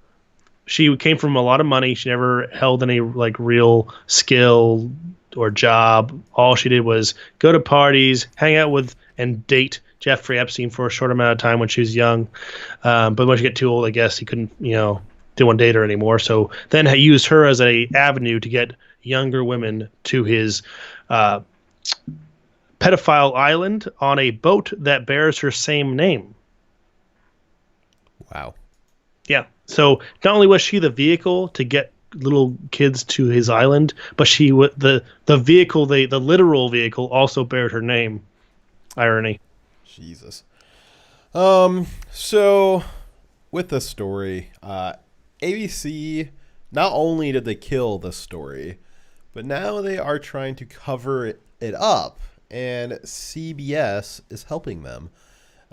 She came from a lot of money. She never held any like real skill or job. All she did was go to parties, hang out with, and date Jeffrey Epstein for a short amount of time when she was young. But when she got too old, I guess he couldn't, didn't want to date her anymore. So then he used her as a avenue to get younger women to his pedophile island on a boat that bears her same name. Wow. Yeah. So not only was she the vehicle to get little kids to his island, but she the vehicle, the literal vehicle, also bared her name. Irony. Jesus. So with this story, ABC, not only did they kill this story, but now they are trying to cover it up, and CBS is helping them.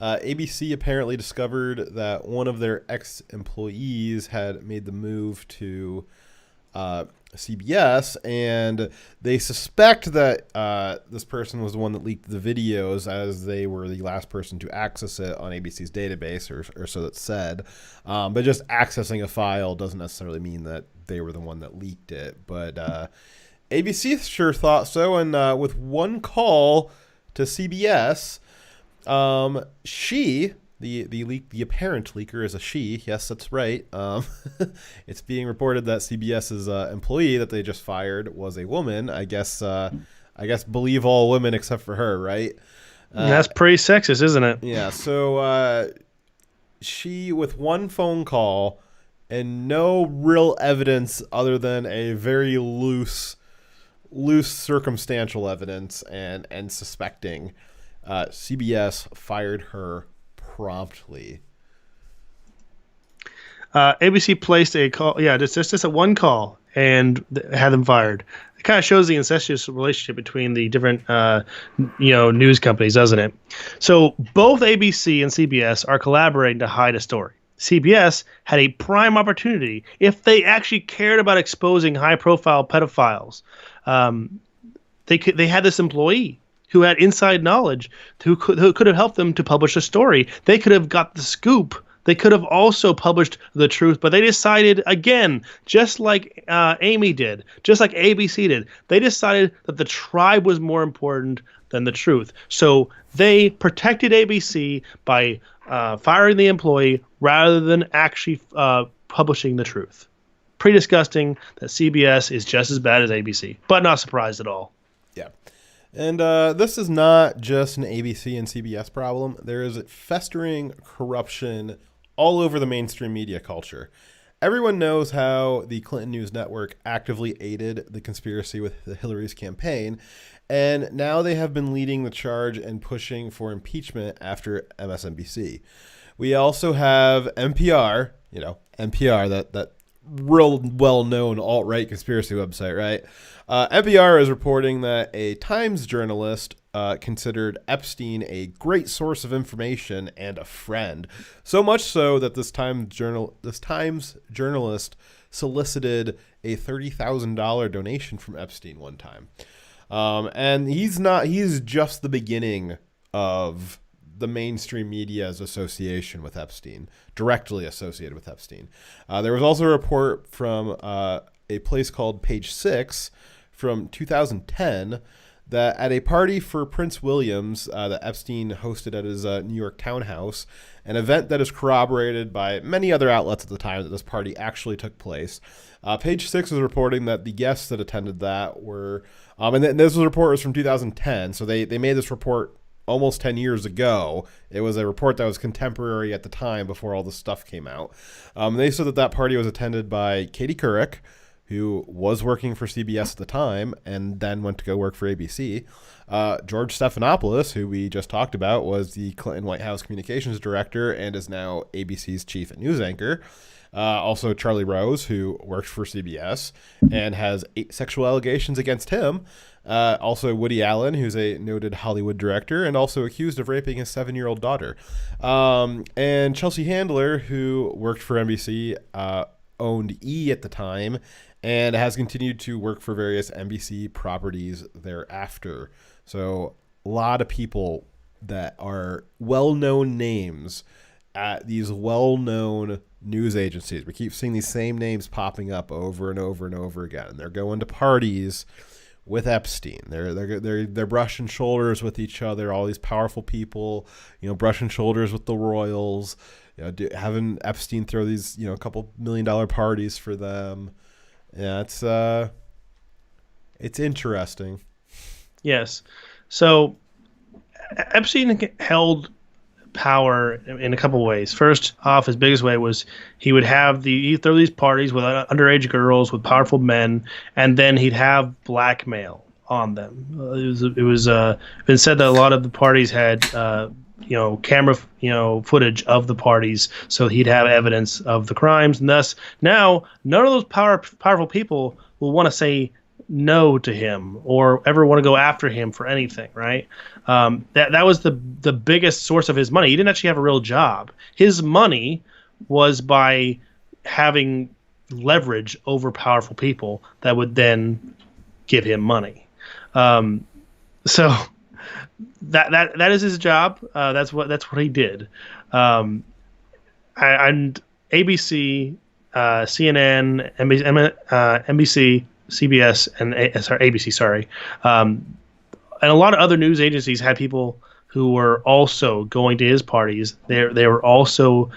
ABC apparently discovered that one of their ex-employees had made the move to CBS, and they suspect that this person was the one that leaked the videos, as they were the last person to access it on ABC's database, or so it's said. But just accessing a file doesn't necessarily mean that they were the one that leaked it. But ABC sure thought so, and with one call to CBS, she, the apparent leaker is a she. Yes, that's right. It's being reported that CBS's employee that they just fired was a woman. I guess believe all women except for her, right? That's pretty sexist, isn't it? Yeah. So she, with one phone call and no real evidence other than a very loose circumstantial evidence and suspecting, CBS fired her promptly. ABC placed a call, just a one call, and had them fired. It kind of shows the incestuous relationship between the different, news companies, doesn't it? So both ABC and CBS are collaborating to hide a story. CBS had a prime opportunity if they actually cared about exposing high-profile pedophiles. They had this employee who had inside knowledge, who could have helped them to publish a story. They could have got the scoop. They could have also published the truth, but they decided, again, just like Amy did, just like ABC did, they decided that the tribe was more important than the truth. So they protected ABC by firing the employee rather than actually publishing the truth. Pretty disgusting that CBS is just as bad as ABC, but not surprised at all. Yeah. And this is not just an ABC and CBS problem. There is festering corruption all over the mainstream media culture. Everyone knows how the Clinton News Network actively aided the conspiracy with Hillary's campaign, and now they have been leading the charge and pushing for impeachment after MSNBC. We also have NPR, that real well-known alt-right conspiracy website, right? NPR is reporting that a Times journalist considered Epstein a great source of information and a friend. So much so that this Times journalist solicited a $30,000 donation from Epstein one time. And he's just the beginning of the mainstream media's association with Epstein, directly associated with Epstein. There was also a report from a place called Page 6 from 2010 that at a party for Prince Williams that Epstein hosted at his New York townhouse, an event that is corroborated by many other outlets at the time that this party actually took place. Page 6 was reporting that the guests that attended that were, and this report was from 2010, so they made this report almost 10 years ago. It was a report that was contemporary at the time before all this stuff came out. They said that party was attended by Katie Couric, who was working for CBS at the time and then went to go work for ABC. George Stephanopoulos, who we just talked about, was the Clinton White House communications director and is now ABC's chief news anchor. Also Charlie Rose, who worked for CBS and has 8 sexual allegations against him. Also Woody Allen, who's a noted Hollywood director and also accused of raping his 7-year-old daughter. And Chelsea Handler, who worked for NBC, owned E! At the time, and has continued to work for various NBC properties thereafter. So a lot of people that are well-known names at these well-known news agencies. We keep seeing these same names popping up over and over and over again. And they're going to parties with Epstein. They're brushing shoulders with each other. All these powerful people, brushing shoulders with the royals. Having Epstein throw these, a couple $1 million parties for them. Yeah, it's interesting. Yes. So Epstein held power in a couple ways. First off, his biggest way was he'd throw these parties with underage girls, with powerful men, and then he'd have blackmail on them. It was been said that a lot of the parties had camera footage of the parties, so he'd have evidence of the crimes, and thus now none of those powerful people will want to say no to him or ever want to go after him for anything, right? That was the biggest source of his money. He didn't actually have a real job. His money was by having leverage over powerful people that would then give him money. So that is his job. That's what he did. And ABC, CNN, NBC, CBS, and ABC, and a lot of other news agencies had people who were also going to his parties. They were also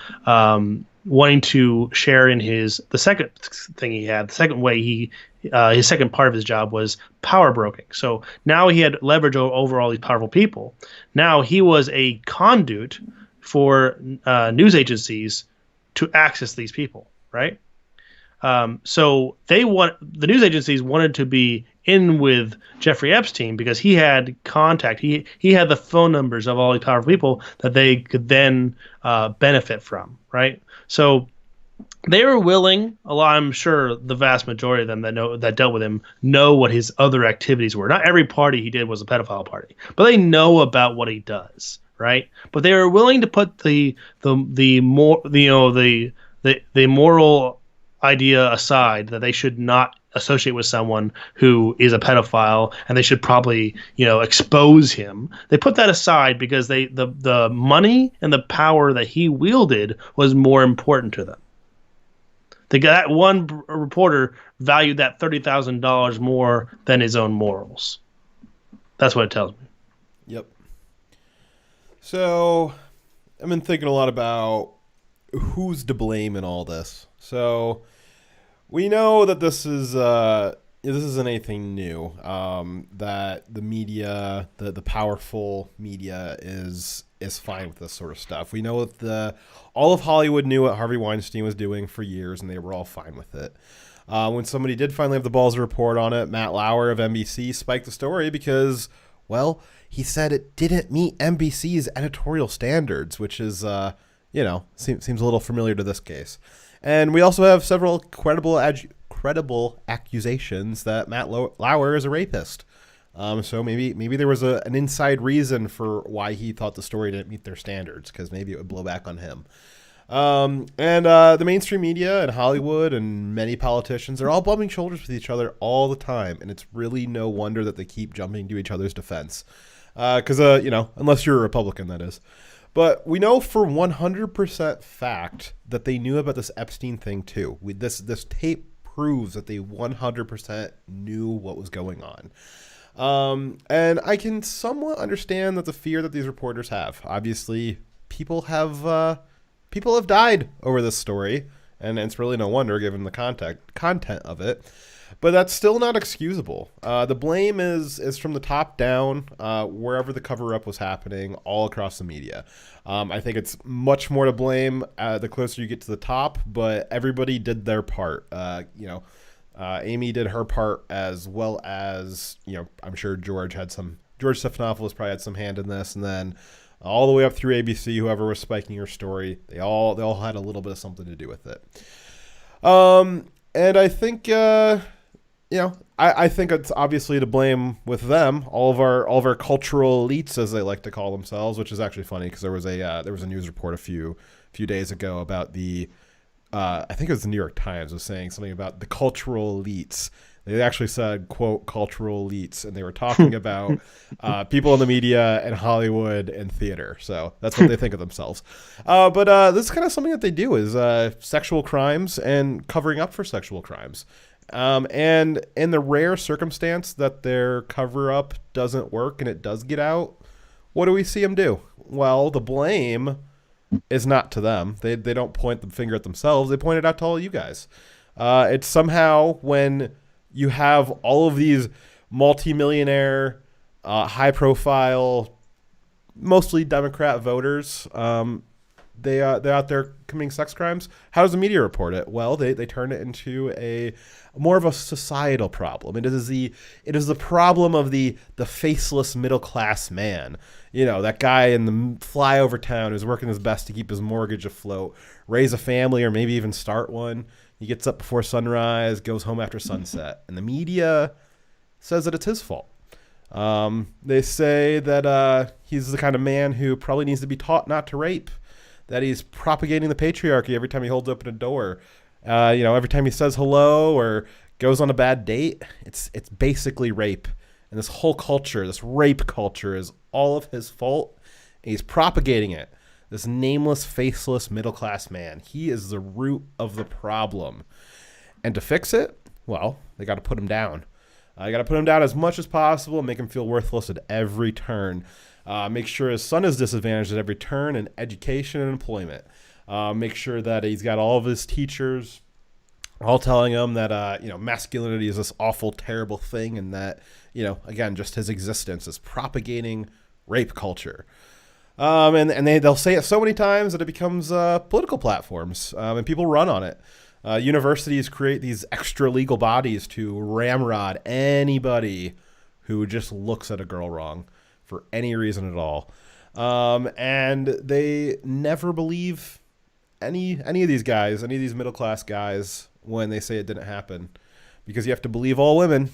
wanting to share in the second thing he had. The second way his second part of his job was power broking. So now he had leverage over all these powerful people. Now he was a conduit for news agencies to access these people, right? So the news agencies wanted to be in with Jeffrey Epstein because he had contact. He had the phone numbers of all these powerful people that they could then benefit from, right? So they were willing. I'm sure the vast majority of them that dealt with him know what his other activities were. Not every party he did was a pedophile party, but they know about what he does, right? But they were willing to put the moral idea aside that they should not associate with someone who is a pedophile and they should probably expose him. They put that aside because the money and the power that he wielded was more important to them. That one reporter valued that $30,000 more than his own morals. That's what it tells me. Yep. So I've been thinking a lot about who's to blame in all this. So we know that this isn't anything new. That the media, the powerful media, is fine with this sort of stuff. We know that all of Hollywood knew what Harvey Weinstein was doing for years, and they were all fine with it. When somebody did finally have the balls to report on it, Matt Lauer of NBC spiked the story because, well, he said it didn't meet NBC's editorial standards, which is, seems a little familiar to this case. And we also have several credible accusations that Matt Lauer is a rapist. So maybe there was an inside reason for why he thought the story didn't meet their standards, because maybe it would blow back on him. And the mainstream media and Hollywood and many politicians are all bumping shoulders with each other all the time, and it's really no wonder that they keep jumping to each other's defense. Because unless you're a Republican, that is. But we know for 100% fact that they knew about this Epstein thing too. This tape proves that they 100% knew what was going on. And I can somewhat understand that the fear that these reporters have. Obviously, people have died over this story, and it's really no wonder given the content of it. But that's still not excusable. The blame is from the top down, wherever the cover-up was happening, all across the media. I think it's much more to blame the closer you get to the top, but everybody did their part. Amy did her part, as well as, I'm sure George Stephanopoulos probably had some hand in this, and then all the way up through ABC, whoever was spiking your story, they all had a little bit of something to do with it. And I think I think it's obviously to blame with them, all of our cultural elites, as they like to call themselves, which is actually funny because there was a news report a few days ago about the I think it was the New York Times was saying something about the cultural elites. They actually said, quote, cultural elites, and they were talking about people in the media and Hollywood and theater. So that's what they think of themselves. But this is kind of something that they do, is sexual crimes and covering up for sexual crimes. And in the rare circumstance that their cover-up doesn't work and it does get out, what do we see them do? Well, the blame is not to them. They don't point the finger at themselves. They point it out to all you guys. It's somehow when you have all of these multimillionaire, high-profile, mostly Democrat voters, they're out there committing sex crimes. How does the media report it? Well, they turn it into more of a societal problem. It is the problem of the faceless middle class man. That guy in the flyover town who's working his best to keep his mortgage afloat, raise a family, or maybe even start one. He gets up before sunrise, goes home after sunset, and the media says that it's his fault. They say that he's the kind of man who probably needs to be taught not to rape, that he's propagating the patriarchy every time he holds open a door. Every time he says hello or goes on a bad date, it's basically rape. And this whole culture, this rape culture, is all of his fault. And he's propagating it. This nameless, faceless, middle-class man. He is the root of the problem. And to fix it, well, they got to put him down. You got to put him down as much as possible, make him feel worthless at every turn. Make sure his son is disadvantaged at every turn in education and employment. Make sure that he's got all of his teachers all telling him that, masculinity is this awful, terrible thing, and that, again, just his existence is propagating rape culture. And they'll say it so many times that it becomes political platforms, and people run on it. Universities create these extra legal bodies to ramrod anybody who just looks at a girl wrong for any reason at all. And they never believe any of these guys, any of these middle-class guys, when they say it didn't happen, because you have to believe all women,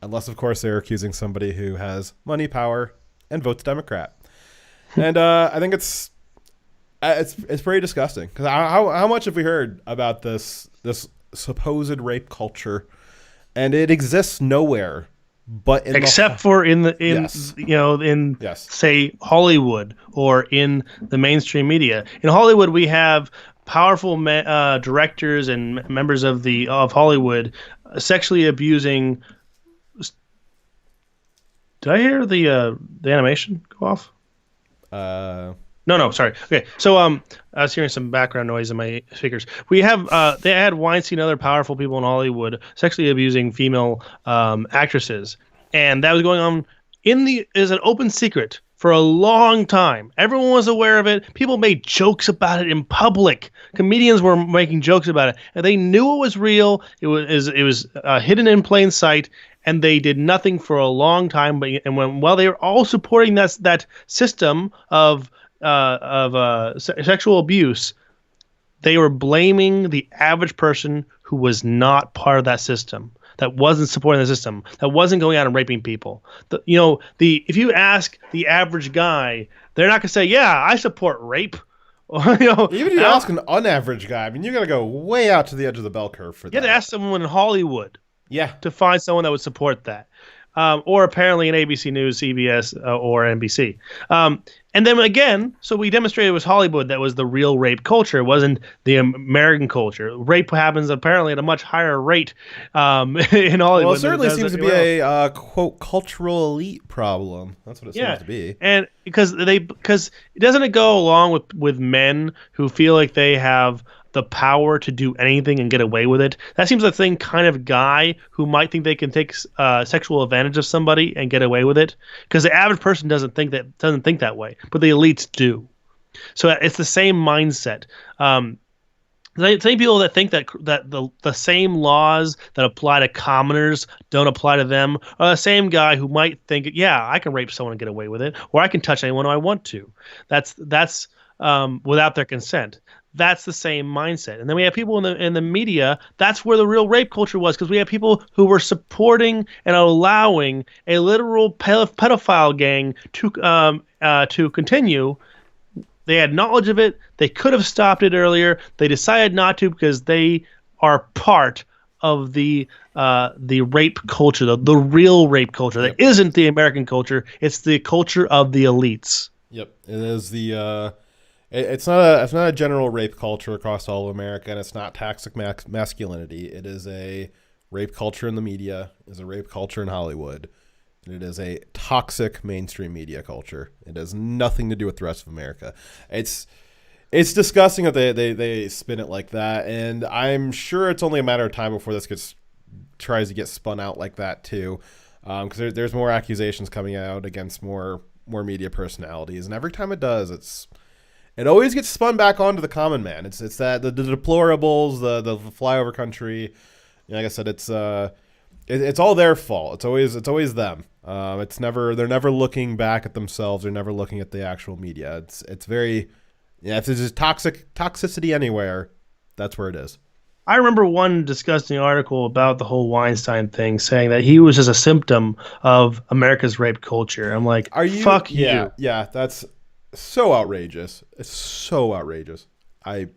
unless, of course, they're accusing somebody who has money, power, and votes Democrat. And I think it's pretty disgusting, because how much have we heard about this supposed rape culture, and it exists nowhere but for say Hollywood or in the mainstream media. In Hollywood, we have powerful directors and members of Hollywood sexually abusing. Did I hear the animation go off? No, sorry. Okay, so I was hearing some background noise in my speakers. We have they had Weinstein and other powerful people in Hollywood sexually abusing female actresses, and that was going on is an open secret for a long time. Everyone was aware of it. People made jokes about it in public. Comedians were making jokes about it, and they knew it was real. It was hidden in plain sight, and they did nothing for a long time. While they were all supporting that system of sexual abuse, they were blaming the average person who was not part of that system, that wasn't supporting the system, that wasn't going out and raping people. If you ask the average guy, they're not going to say, "Yeah, I support rape." Even if you ask an unaverage guy, I mean, you got to go way out to the edge of the bell curve for that. You got to ask someone in Hollywood, to find someone that would support that. Or apparently in ABC News, CBS, or NBC. And then again, so we demonstrated it was Hollywood that was the real rape culture. It wasn't the American culture. Rape happens apparently at a much higher rate in Hollywood. Well, it certainly seems to be a quote cultural elite problem. That's what it seems to be. And because doesn't it go along with men who feel like they have the power to do anything and get away with it? That seems the thing kind of guy who might think they can take sexual advantage of somebody and get away with it, because the average person doesn't think that way, but the elites do. So it's the same mindset. The The same people that think that the same laws that apply to commoners don't apply to them are the same guy who might think, yeah, I can rape someone and get away with it, or I can touch anyone I want to. That's without their consent. That's the same mindset. And then we have people in the media. That's where the real rape culture was, because we have people who were supporting and allowing a literal pedophile gang to continue. They had knowledge of it. They could have stopped it earlier. They decided not to because they are part of the rape culture, the real rape culture. That isn't the American culture. It's the culture of the elites. Yep, it is the. It's not a general rape culture across all of America, and it's not toxic masculinity. It is a rape culture in the media. It is a rape culture in Hollywood. And it is a toxic mainstream media culture. It has nothing to do with the rest of America. It's disgusting that they spin it like that, and I'm sure it's only a matter of time before this tries to get spun out like that too, because there's more accusations coming out against more media personalities, and every time it does, it always gets spun back onto the common man. It's that the deplorables, the flyover country. Like I said, it's all their fault. It's always them. They're never looking back at themselves. They're never looking at the actual media. It's very, if there's just toxicity anywhere, that's where it is. I remember one disgusting article about the whole Weinstein thing saying that he was just a symptom of America's rape culture. I'm like, fuck you. Yeah, that's so outrageous. It's so outrageous. I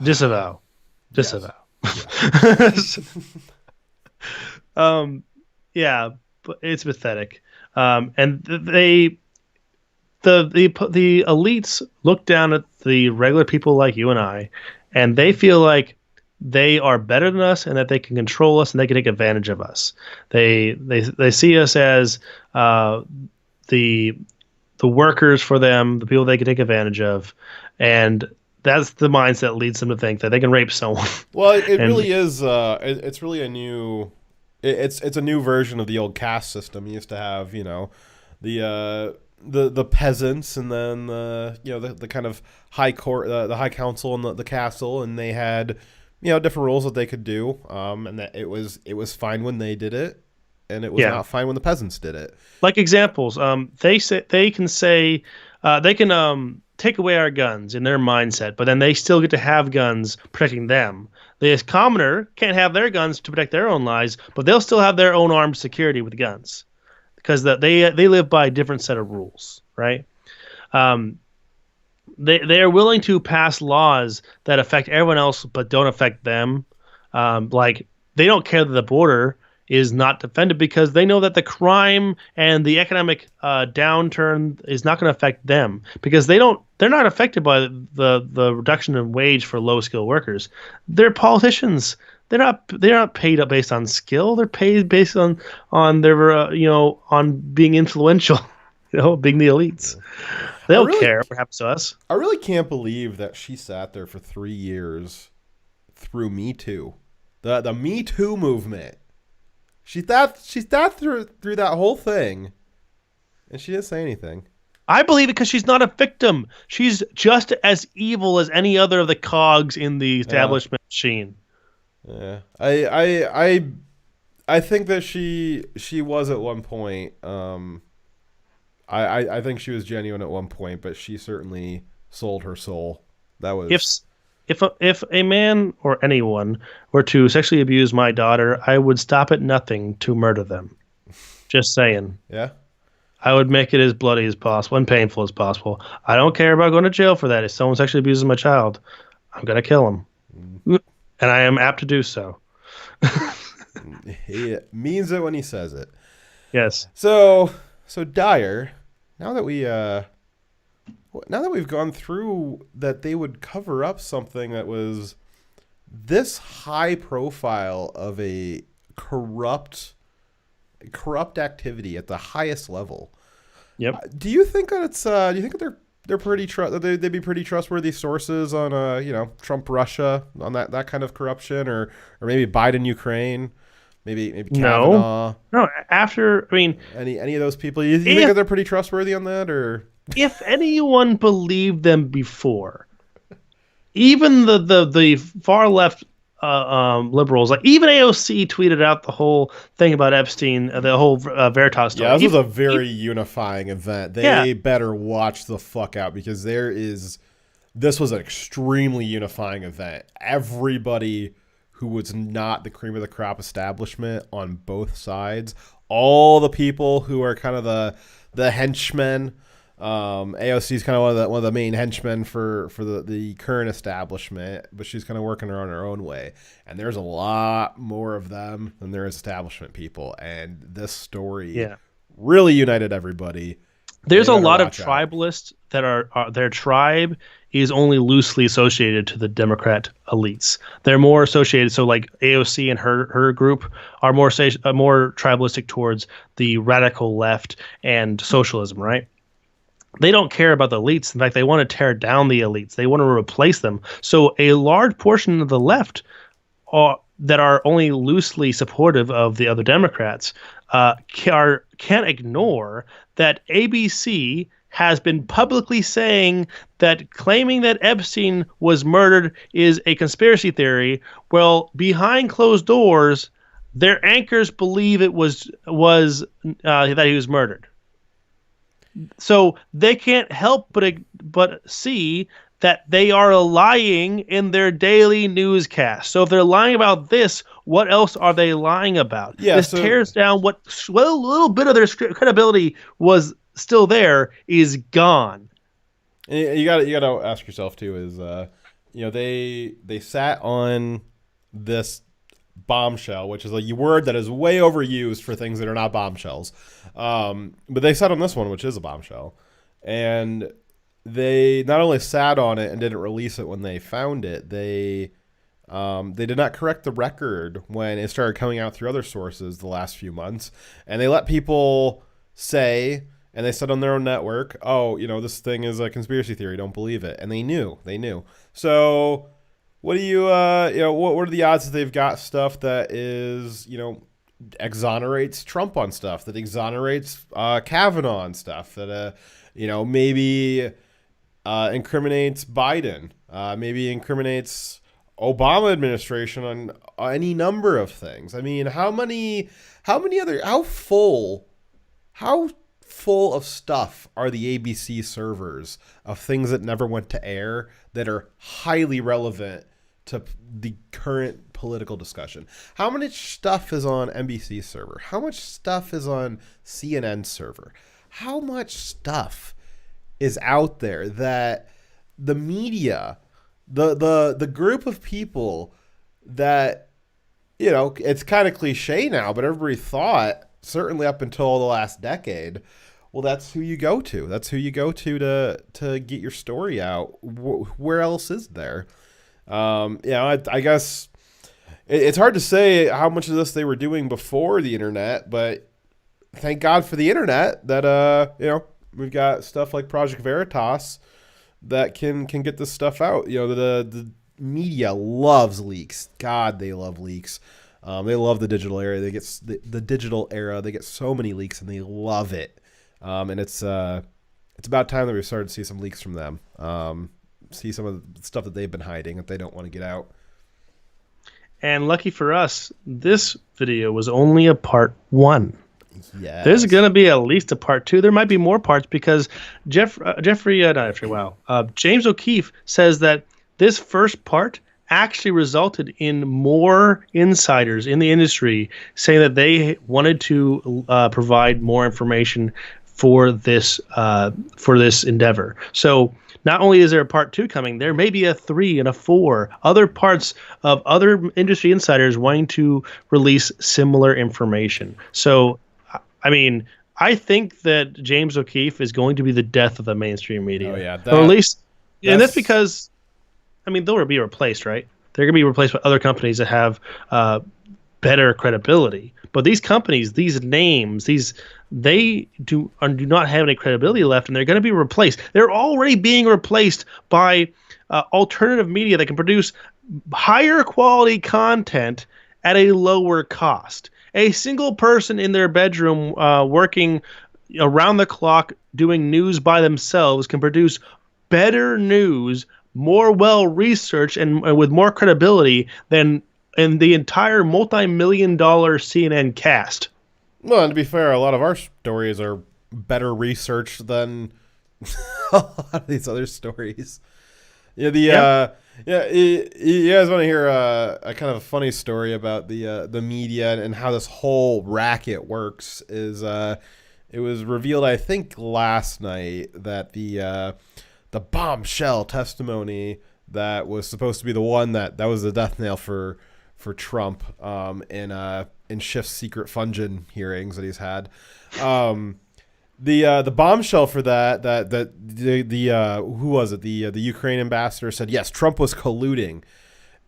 disavow. Yes. Yeah, but it's pathetic. And the elites look down at the regular people like you and I, and they feel like they are better than us and that they can control us and they can take advantage of us. They see us as the workers for them, the people they can take advantage of, and that's the mindset that leads them to think that they can rape someone. Well, it really is. It's really a new. It's a new version of the old caste system. You used to have, the peasants, and then the kind of high court, the high council, and the castle, and they had different rules that they could do, and that it was fine when they did it, and it was not fine when the peasants did it. Like examples, they can take away our guns in their mindset, but then they still get to have guns protecting them. The commoner can't have their guns to protect their own lives, but they'll still have their own armed security with guns because they live by a different set of rules, right? They are willing to pass laws that affect everyone else but don't affect them. Like they don't care that the border is not defended because they know that the crime and the economic downturn is not going to affect them because they're not affected by the reduction in wage for low skilled workers. They're politicians. They're not paid up based on skill. They're paid based on their on being influential, being the elites. They don't care what happens to us. I really can't believe that she sat there for 3 years through Me Too, the Me Too movement. She sat through that whole thing, and she didn't say anything. I believe it because she's not a victim. She's just as evil as any other of the cogs in the establishment machine. Yeah, I think that she was at one point. I think she was genuine at one point, but she certainly sold her soul. That was if a man or anyone were to sexually abuse my daughter, I would stop at nothing to murder them. Just saying. Yeah. I would make it as bloody as possible and painful as possible. I don't care about going to jail for that. If someone sexually abuses my child, I'm going to kill him. And I am apt to do so. He means it when he says it. Yes. So Dyer, now that we've gone through that they would cover up something that was this high profile of a corrupt activity at the highest level. Yep. Do you think that it's do you think that they're pretty they'd be pretty trustworthy sources on Trump Russia on that kind of corruption or maybe Biden Ukraine, maybe Kavanaugh? No, after any of those people, you think that they're pretty trustworthy on that, or if anyone believed them before, even the far left liberals, like even AOC tweeted out the whole thing about Epstein, the whole Veritas story. Yeah, this was a very unifying event. They better watch the fuck out, because this was an extremely unifying event. Everybody who was not the cream of the crop establishment on both sides, all the people who are kind of the henchmen. AOC is kind of one of the main henchmen for the current establishment, but she's kind of working on her own way. And there's a lot more of them than there is establishment people. And this story really united everybody. There's a lot of tribalists that are their tribe is only loosely associated to the Democrat elites. They're more associated. So like AOC and her group are more tribalistic towards the radical left and socialism, right? They don't care about the elites. In fact, they want to tear down the elites. They want to replace them. So a large portion of the left that are only loosely supportive of the other Democrats can't ignore that ABC has been publicly saying that claiming that Epstein was murdered is a conspiracy theory. Well, behind closed doors, their anchors believe it was that he was murdered. So they can't help but see that they are lying in their daily newscast. So if they're lying about this, what else are they lying about? Yeah, this tears down what little bit of their credibility was still there is gone. And you got to ask yourself too is they sat on this bombshell, which is a word that is way overused for things that are not bombshells. But they sat on this one, which is a bombshell, and they not only sat on it and didn't release it when they found it, they did not correct the record when it started coming out through other sources the last few months, and they let people say, and they said on their own network, oh, this thing is a conspiracy theory, don't believe it. And they knew. So what do you, what are the odds that they've got stuff that is, exonerates Trump on stuff, that exonerates Kavanaugh on stuff, that, maybe incriminates Biden, maybe incriminates Obama administration on any number of things. I mean, how full of stuff are the ABC servers of things that never went to air that are highly relevant to the current political discussion? How much stuff is on NBC's server? How much stuff is on CNN's server? How much stuff is out there that the media, the group of people that, it's kind of cliche now, but everybody thought, certainly up until the last decade, well, that's who you go to. That's who you go to get your story out. Where else is there? I guess it's hard to say how much of this they were doing before the internet, but thank God for the internet that, we've got stuff like Project Veritas that can get this stuff out. The media loves leaks. God, they love leaks. They love the digital era. They get the digital era. They get so many leaks and they love it. And it's about time that we started to see some leaks from them. See some of the stuff that they've been hiding that they don't want to get out. And lucky for us, this video was only a part 1. Yes. There's going to be at least a part 2. There might be more parts because James O'Keefe says that this first part actually resulted in more insiders in the industry saying that they wanted to provide more information for this endeavor. So not only is there a part 2 coming, there may be a 3 and a 4, other parts of other industry insiders wanting to release similar information. So, I mean, I think that James O'Keefe is going to be the death of the mainstream media. Oh, yeah. Or at least, and that's because, I mean, they'll be replaced, right? They're going to be replaced by other companies that have better credibility. But these companies, these names, they do not have any credibility left, and they're going to be replaced. They're already being replaced by alternative media that can produce higher quality content at a lower cost. A single person in their bedroom working around the clock doing news by themselves can produce better news more well researched and with more credibility than in the entire multi-million-dollar CNN cast. Well, and to be fair, a lot of our stories are better researched than a lot of these other stories. Yeah, you guys want to hear a kind of a funny story about the media and how this whole racket works? Is it was revealed, I think, last night that the bombshell testimony that was supposed to be the one that was the death nail for Trump in Schiff's secret Fungin hearings that he's had. The bombshell for that who was it? The Ukraine ambassador said yes, Trump was colluding,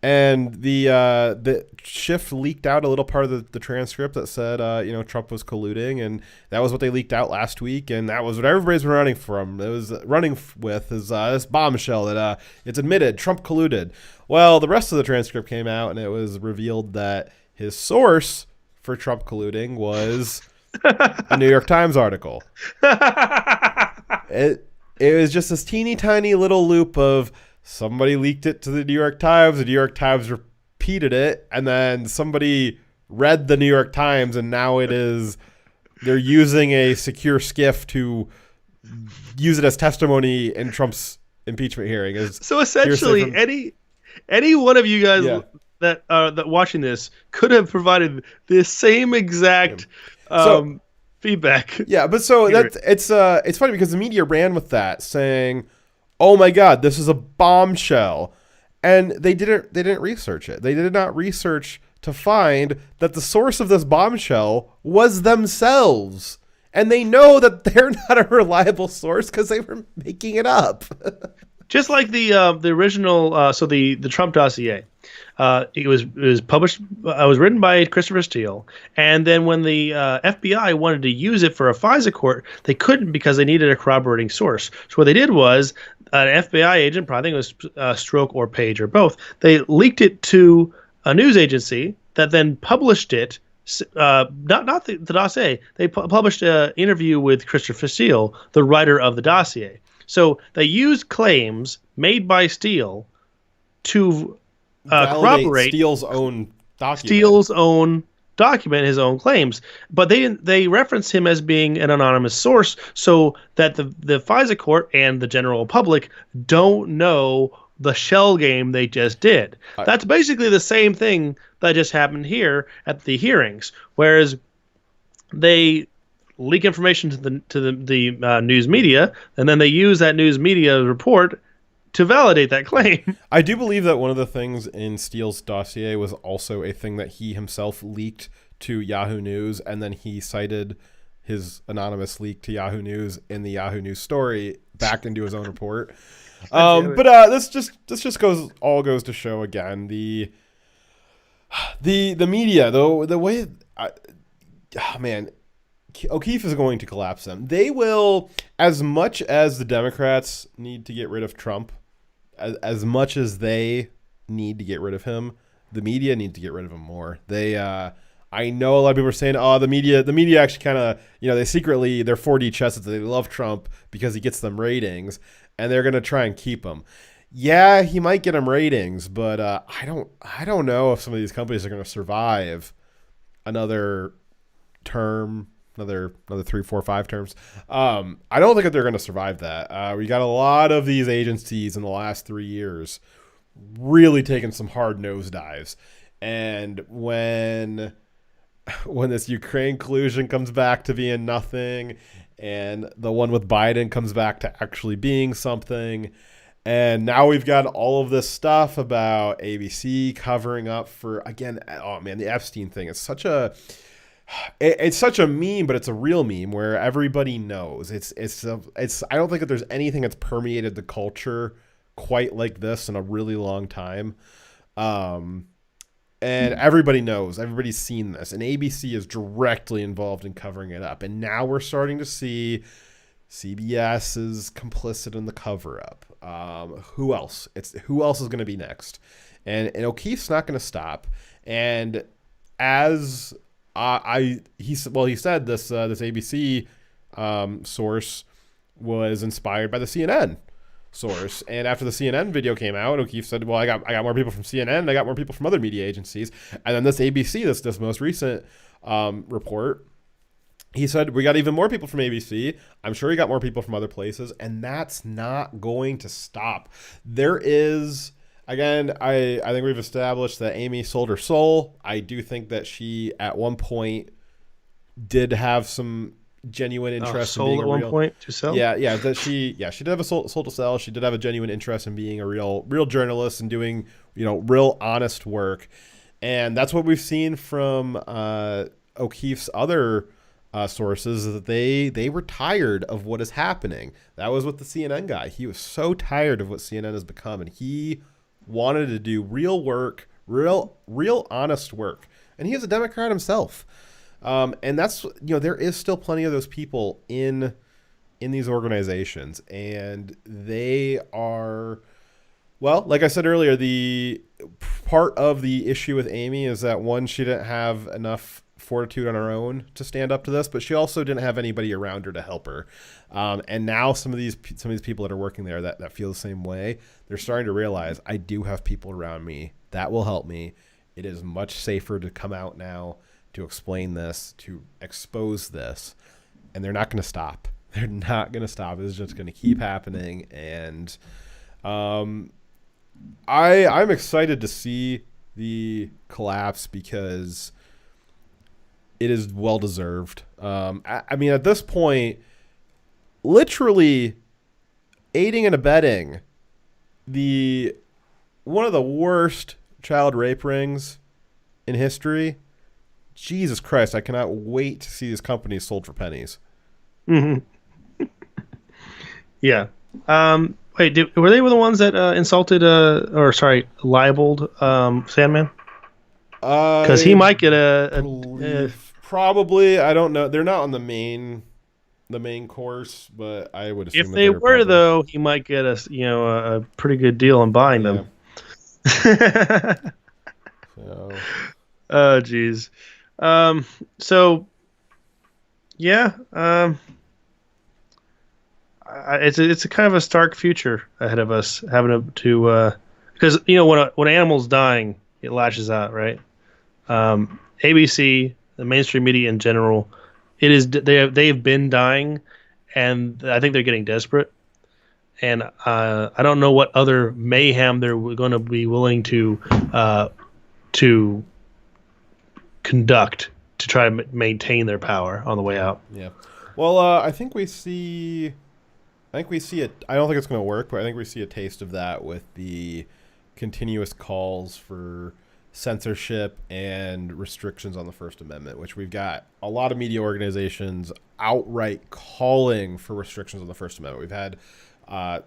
and the Schiff leaked out a little part of the transcript that said Trump was colluding, and that was what they leaked out last week, and that was what everybody's been running from. It was running with is this bombshell that it's admitted Trump colluded. Well, the rest of the transcript came out, and it was revealed that his source for Trump colluding was a New York Times article. It was just this teeny tiny little loop of somebody leaked it to the New York Times, the New York Times repeated it, and then somebody read the New York Times, and now they're using a secure skiff to use it as testimony in Trump's impeachment hearing. So essentially, any one of you guys that watching this could have provided the same exact feedback. Yeah, but so it's funny because the media ran with that, saying, "Oh my God, this is a bombshell," and they didn't research it. They did not research to find that the source of this bombshell was themselves, and they know that they're not a reliable source because they were making it up. Just like the original, the Trump dossier. It was published. It was written by Christopher Steele, and then when the FBI wanted to use it for a FISA court, they couldn't because they needed a corroborating source. So what they did was an FBI agent, probably think it was Stroke or Page or both, they leaked it to a news agency that then published it. Not the dossier. They published an interview with Christopher Steele, the writer of the dossier. So they used claims made by Steele to corroborate Steele's own document, his own claims, but they reference him as being an anonymous source, so that the FISA court and the general public don't know the shell game they just did. That's basically the same thing that just happened here at the hearings, whereas they leak information to the news media, and then they use that news media report to validate that claim. I do believe that one of the things in Steele's dossier was also a thing that he himself leaked to Yahoo News, and then he cited his anonymous leak to Yahoo News in the Yahoo News story back into his own report. But this just goes to show again the media, though, the way O'Keefe is going to collapse them. They will, as much as the Democrats need to get rid of Trump, as much as they need to get rid of him, the media need to get rid of him more. I know a lot of people are saying, "Oh, the media actually kind of, they secretly they're 4D chess. They love Trump because he gets them ratings, and they're gonna try and keep him." Yeah, he might get them ratings, but I don't know if some of these companies are gonna survive another term. Another 3, 4, 5 terms. I don't think that they're going to survive that. We got a lot of these agencies in the last 3 years really taking some hard nosedives. And when this Ukraine collusion comes back to being nothing, and the one with Biden comes back to actually being something, and now we've got all of this stuff about ABC covering up for, again, oh man, the Epstein thing. It's such a meme, but it's a real meme where everybody knows. I don't think that there's anything that's permeated the culture quite like this in a really long time. And everybody knows, everybody's seen this, and ABC is directly involved in covering it up. And now we're starting to see CBS is complicit in the cover up. Who else? Who else is going to be next? And O'Keefe's not going to stop. And as he said this ABC source was inspired by the CNN source. And after the CNN video came out, O'Keefe said, well, I got more people from CNN, and I got more people from other media agencies. And then this ABC, this most recent report, he said, we got even more people from ABC. I'm sure he got more people from other places. And that's not going to stop. There is, again, I think we've established that Amy sold her soul. I do think that she, at one point, did have some genuine interest in being a real... Sold at one point to sell? Yeah, that she did have a soul to sell. She did have a genuine interest in being a real journalist and doing, real honest work. And that's what we've seen from O'Keefe's other sources, is that they were tired of what is happening. That was with the CNN guy. He was so tired of what CNN has become, and he wanted to do real work, real honest work. And he is a Democrat himself. And that's, there is still plenty of those people in these organizations, and they are, well, like I said earlier, the part of the issue with Amy is that, one, she didn't have enough fortitude on her own to stand up to this, but she also didn't have anybody around her to help her. And now some of these people that are working there that feel the same way, they're starting to realize, I do have people around me that will help me. It is much safer to come out now, to explain this, to expose this, and they're not going to stop. They're not going to stop. It's just going to keep happening, and I'm excited to see the collapse because it is well deserved. I mean, at this point, literally aiding and abetting one of the worst child rape rings in history. Jesus Christ, I cannot wait to see these companies sold for pennies. Mm-hmm. Yeah. Wait, were they the ones that libeled Sandman? Because he might get probably. I don't know. They're not on the main course, but I would assume if they were, though, he might get a pretty good deal on buying them. So. Oh, geez. It's a kind of a stark future ahead of us, having to because when an animal's dying, it lashes out, right? ABC, the mainstream media in general, they have been dying, and I think they're getting desperate. And I don't know what other mayhem they're going to be willing to conduct to try to maintain their power on the way out. Yeah. Well, I think we see it. I don't think it's going to work, but I think we see a taste of that with the continuous calls for censorship and restrictions on the First Amendment, which we've got a lot of media organizations outright calling for restrictions on the First Amendment. We've had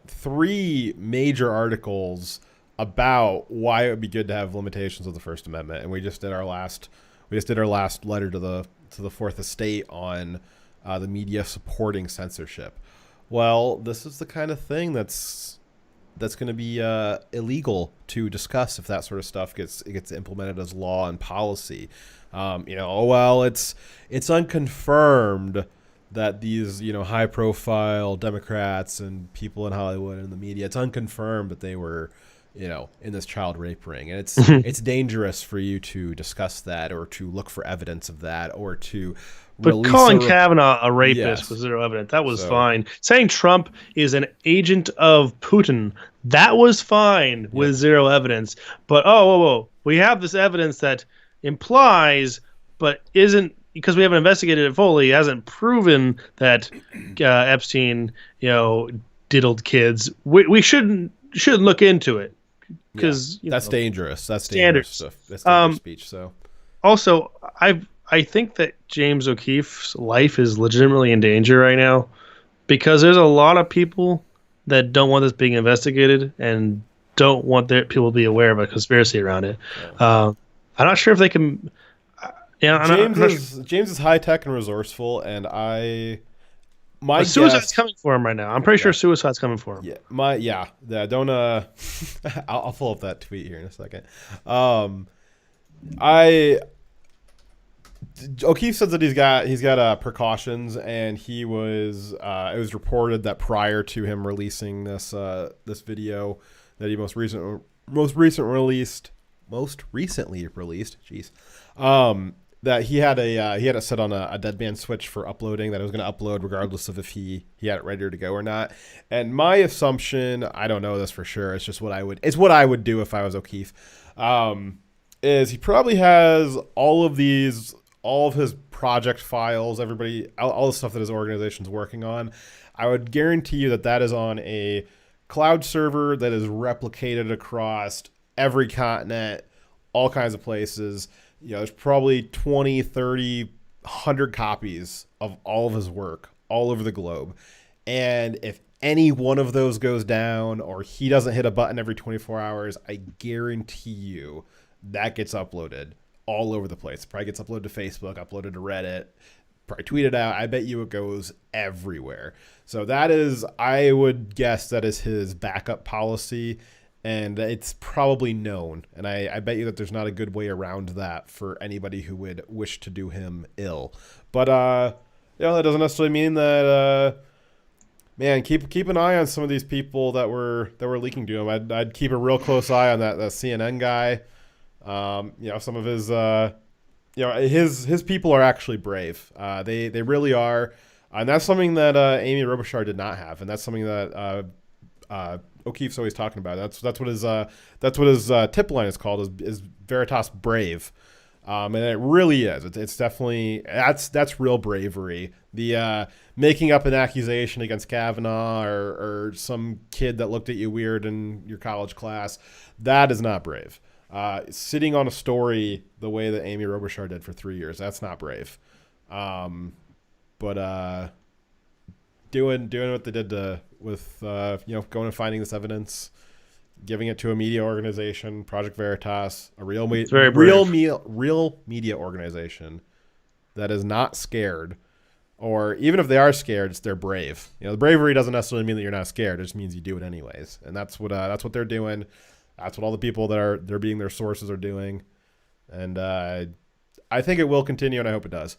3 major articles about why it would be good to have limitations of the First Amendment, and we just did our last letter to the Fourth Estate on the media supporting censorship. Well, this is the kind of thing that's going to be illegal to discuss if that sort of stuff gets implemented as law and policy. It's unconfirmed that these high profile Democrats and people in Hollywood and the media, it's unconfirmed that they were in this child rape ring, and it's dangerous for you to discuss that or to look for evidence of that or to. But calling Kavanaugh a rapist with zero evidence, that was fine. Saying Trump is an agent of Putin, that was fine with zero evidence. But whoa, we have this evidence that implies, but isn't, because we haven't investigated it fully, hasn't proven that Epstein, diddled kids. We shouldn't look into it because that's dangerous. That's standards. Dangerous stuff. That's dangerous speech. So also, I think that James O'Keefe's life is legitimately in danger right now because there's a lot of people that don't want this being investigated and don't want their people to be aware of a conspiracy around it. I'm not sure if they can. James is high tech and resourceful, and suicide's coming for him right now. I'm pretty sure suicide's coming for him. Don't I'll pull up that tweet here in a second. O'Keefe says that he's got precautions, and he was it was reported that prior to him releasing this video that he most recently released, that he had it set on a dead man switch for uploading, that it was going to upload regardless of if he had it ready to go or not. And my assumption, I don't know this for sure, it's just what I would do if I was O'Keefe, is he probably has all of his project files, all the stuff that his organization's working on. I would guarantee you that is on a cloud server that is replicated across every continent, all kinds of places. There's probably 20, 30, 100 copies of all of his work all over the globe. And if any one of those goes down, or he doesn't hit a button every 24 hours, I guarantee you that gets uploaded all over the place. It probably gets uploaded to Facebook, uploaded to Reddit, probably tweeted out. I bet you it goes everywhere. So I would guess that is his backup policy, and it's probably known. And I bet you that there's not a good way around that for anybody who would wish to do him ill. But that doesn't necessarily mean that man, keep an eye on some of these people that were leaking to him. I'd keep a real close eye on that CNN guy. Some of his his people are actually brave. They really are, and that's something that Amy Robichaux did not have, and that's something that O'Keefe's always talking about. That's what his tip line is called, is Veritas Brave, and it really is. It's definitely that's real bravery. The making up an accusation against Kavanaugh or some kid that looked at you weird in your college class, that is not brave. Sitting on a story the way that Amy Robichaux did for 3 years, that's not brave. But doing what they did with going and finding this evidence, giving it to a media organization, Project Veritas, a real media organization that is not scared, or even if they are scared, they're brave. The bravery doesn't necessarily mean that you're not scared. It just means you do it anyways, and that's what they're doing. That's what all the people that they're being their sources are doing, and I think it will continue, and I hope it does.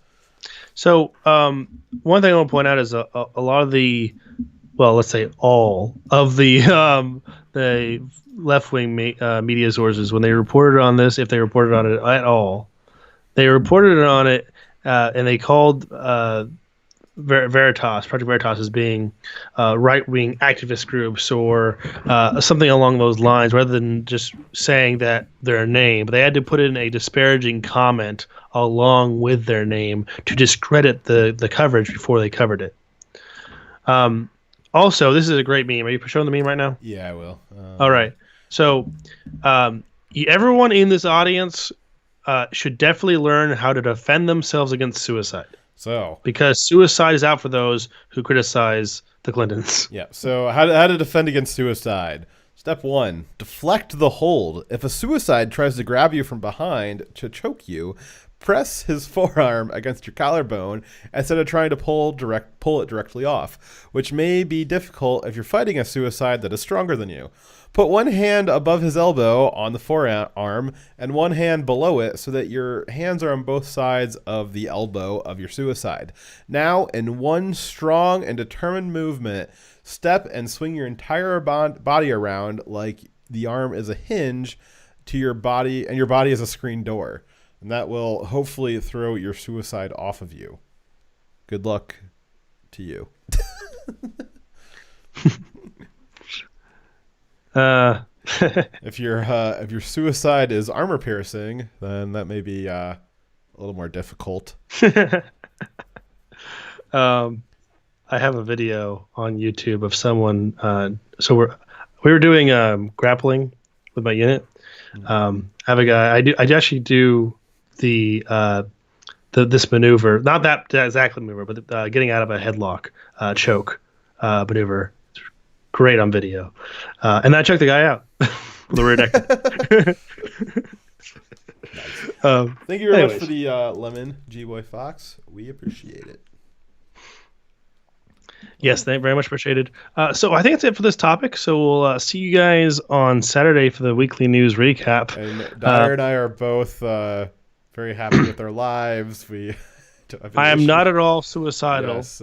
So one thing I want to point out is a lot of the, well, let's say all of the left-wing media sources, when they reported on this, if they reported on it at all, they reported on it and they called Veritas, Project Veritas, as being right-wing activist groups or something along those lines, rather than just saying that their name. But they had to put in a disparaging comment along with their name to discredit the coverage before they covered it. Also, this is a great meme. Are you showing the meme right now? Yeah, I will. All right. So everyone in this audience should definitely learn how to defend themselves against suicide. Because suicide is out for those who criticize the Clintons. Yeah. So how to defend against suicide? Step 1, deflect the hold. If a suicide tries to grab you from behind to choke you, press his forearm against your collarbone instead of trying to pull it directly off, which may be difficult if you're fighting a suicide that is stronger than you. Put one hand above his elbow on the forearm and one hand below it so that your hands are on both sides of the elbow of your suicide. Now, in one strong and determined movement, step and swing your entire body around like the arm is a hinge to your body and your body is a screen door. And that will hopefully throw your suicide off of you. Good luck to you. If your suicide is armor piercing, then that may be a little more difficult. I have a video on YouTube of someone. So we were doing grappling with my unit. I have a guy. I actually do this maneuver, not that exactly maneuver, but getting out of a headlock choke maneuver. It's great on video, and I choked the guy out with the rear neck. Thank you very much for the lemon, G-Boy Fox. We appreciate it. Yes, thank you very much appreciated. So I think that's it for this topic. So we'll see you guys on Saturday for the weekly news recap. And Dyer and I are both very happy with our lives. We don't have any I am issues. not at all suicidal. Yes,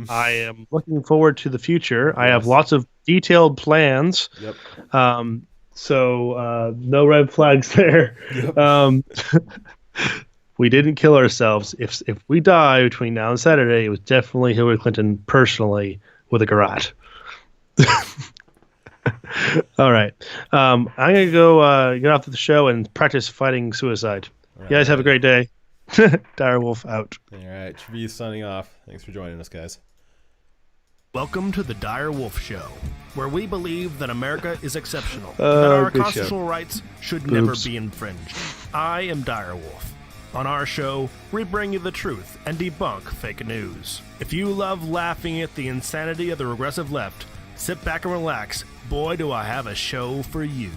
I am looking forward to the future. I have Yes. lots of detailed plans. Yep. So no red flags there. Yep. We didn't kill ourselves. If we die between now and Saturday, it was definitely Hillary Clinton personally with a garrote. All right. I'm going to go get off to the show and practice fighting suicide. You guys have a great day. Direwolf out. All right. Trevise signing off. Thanks for joining us, guys. Welcome to the Dire Wolf Show, where we believe that America is exceptional and that our good constitutional rights should never be infringed. I am Dire Wolf. On our show, we bring you the truth and debunk fake news. If you love laughing at the insanity of the regressive left, sit back and relax. Boy, do I have a show for you.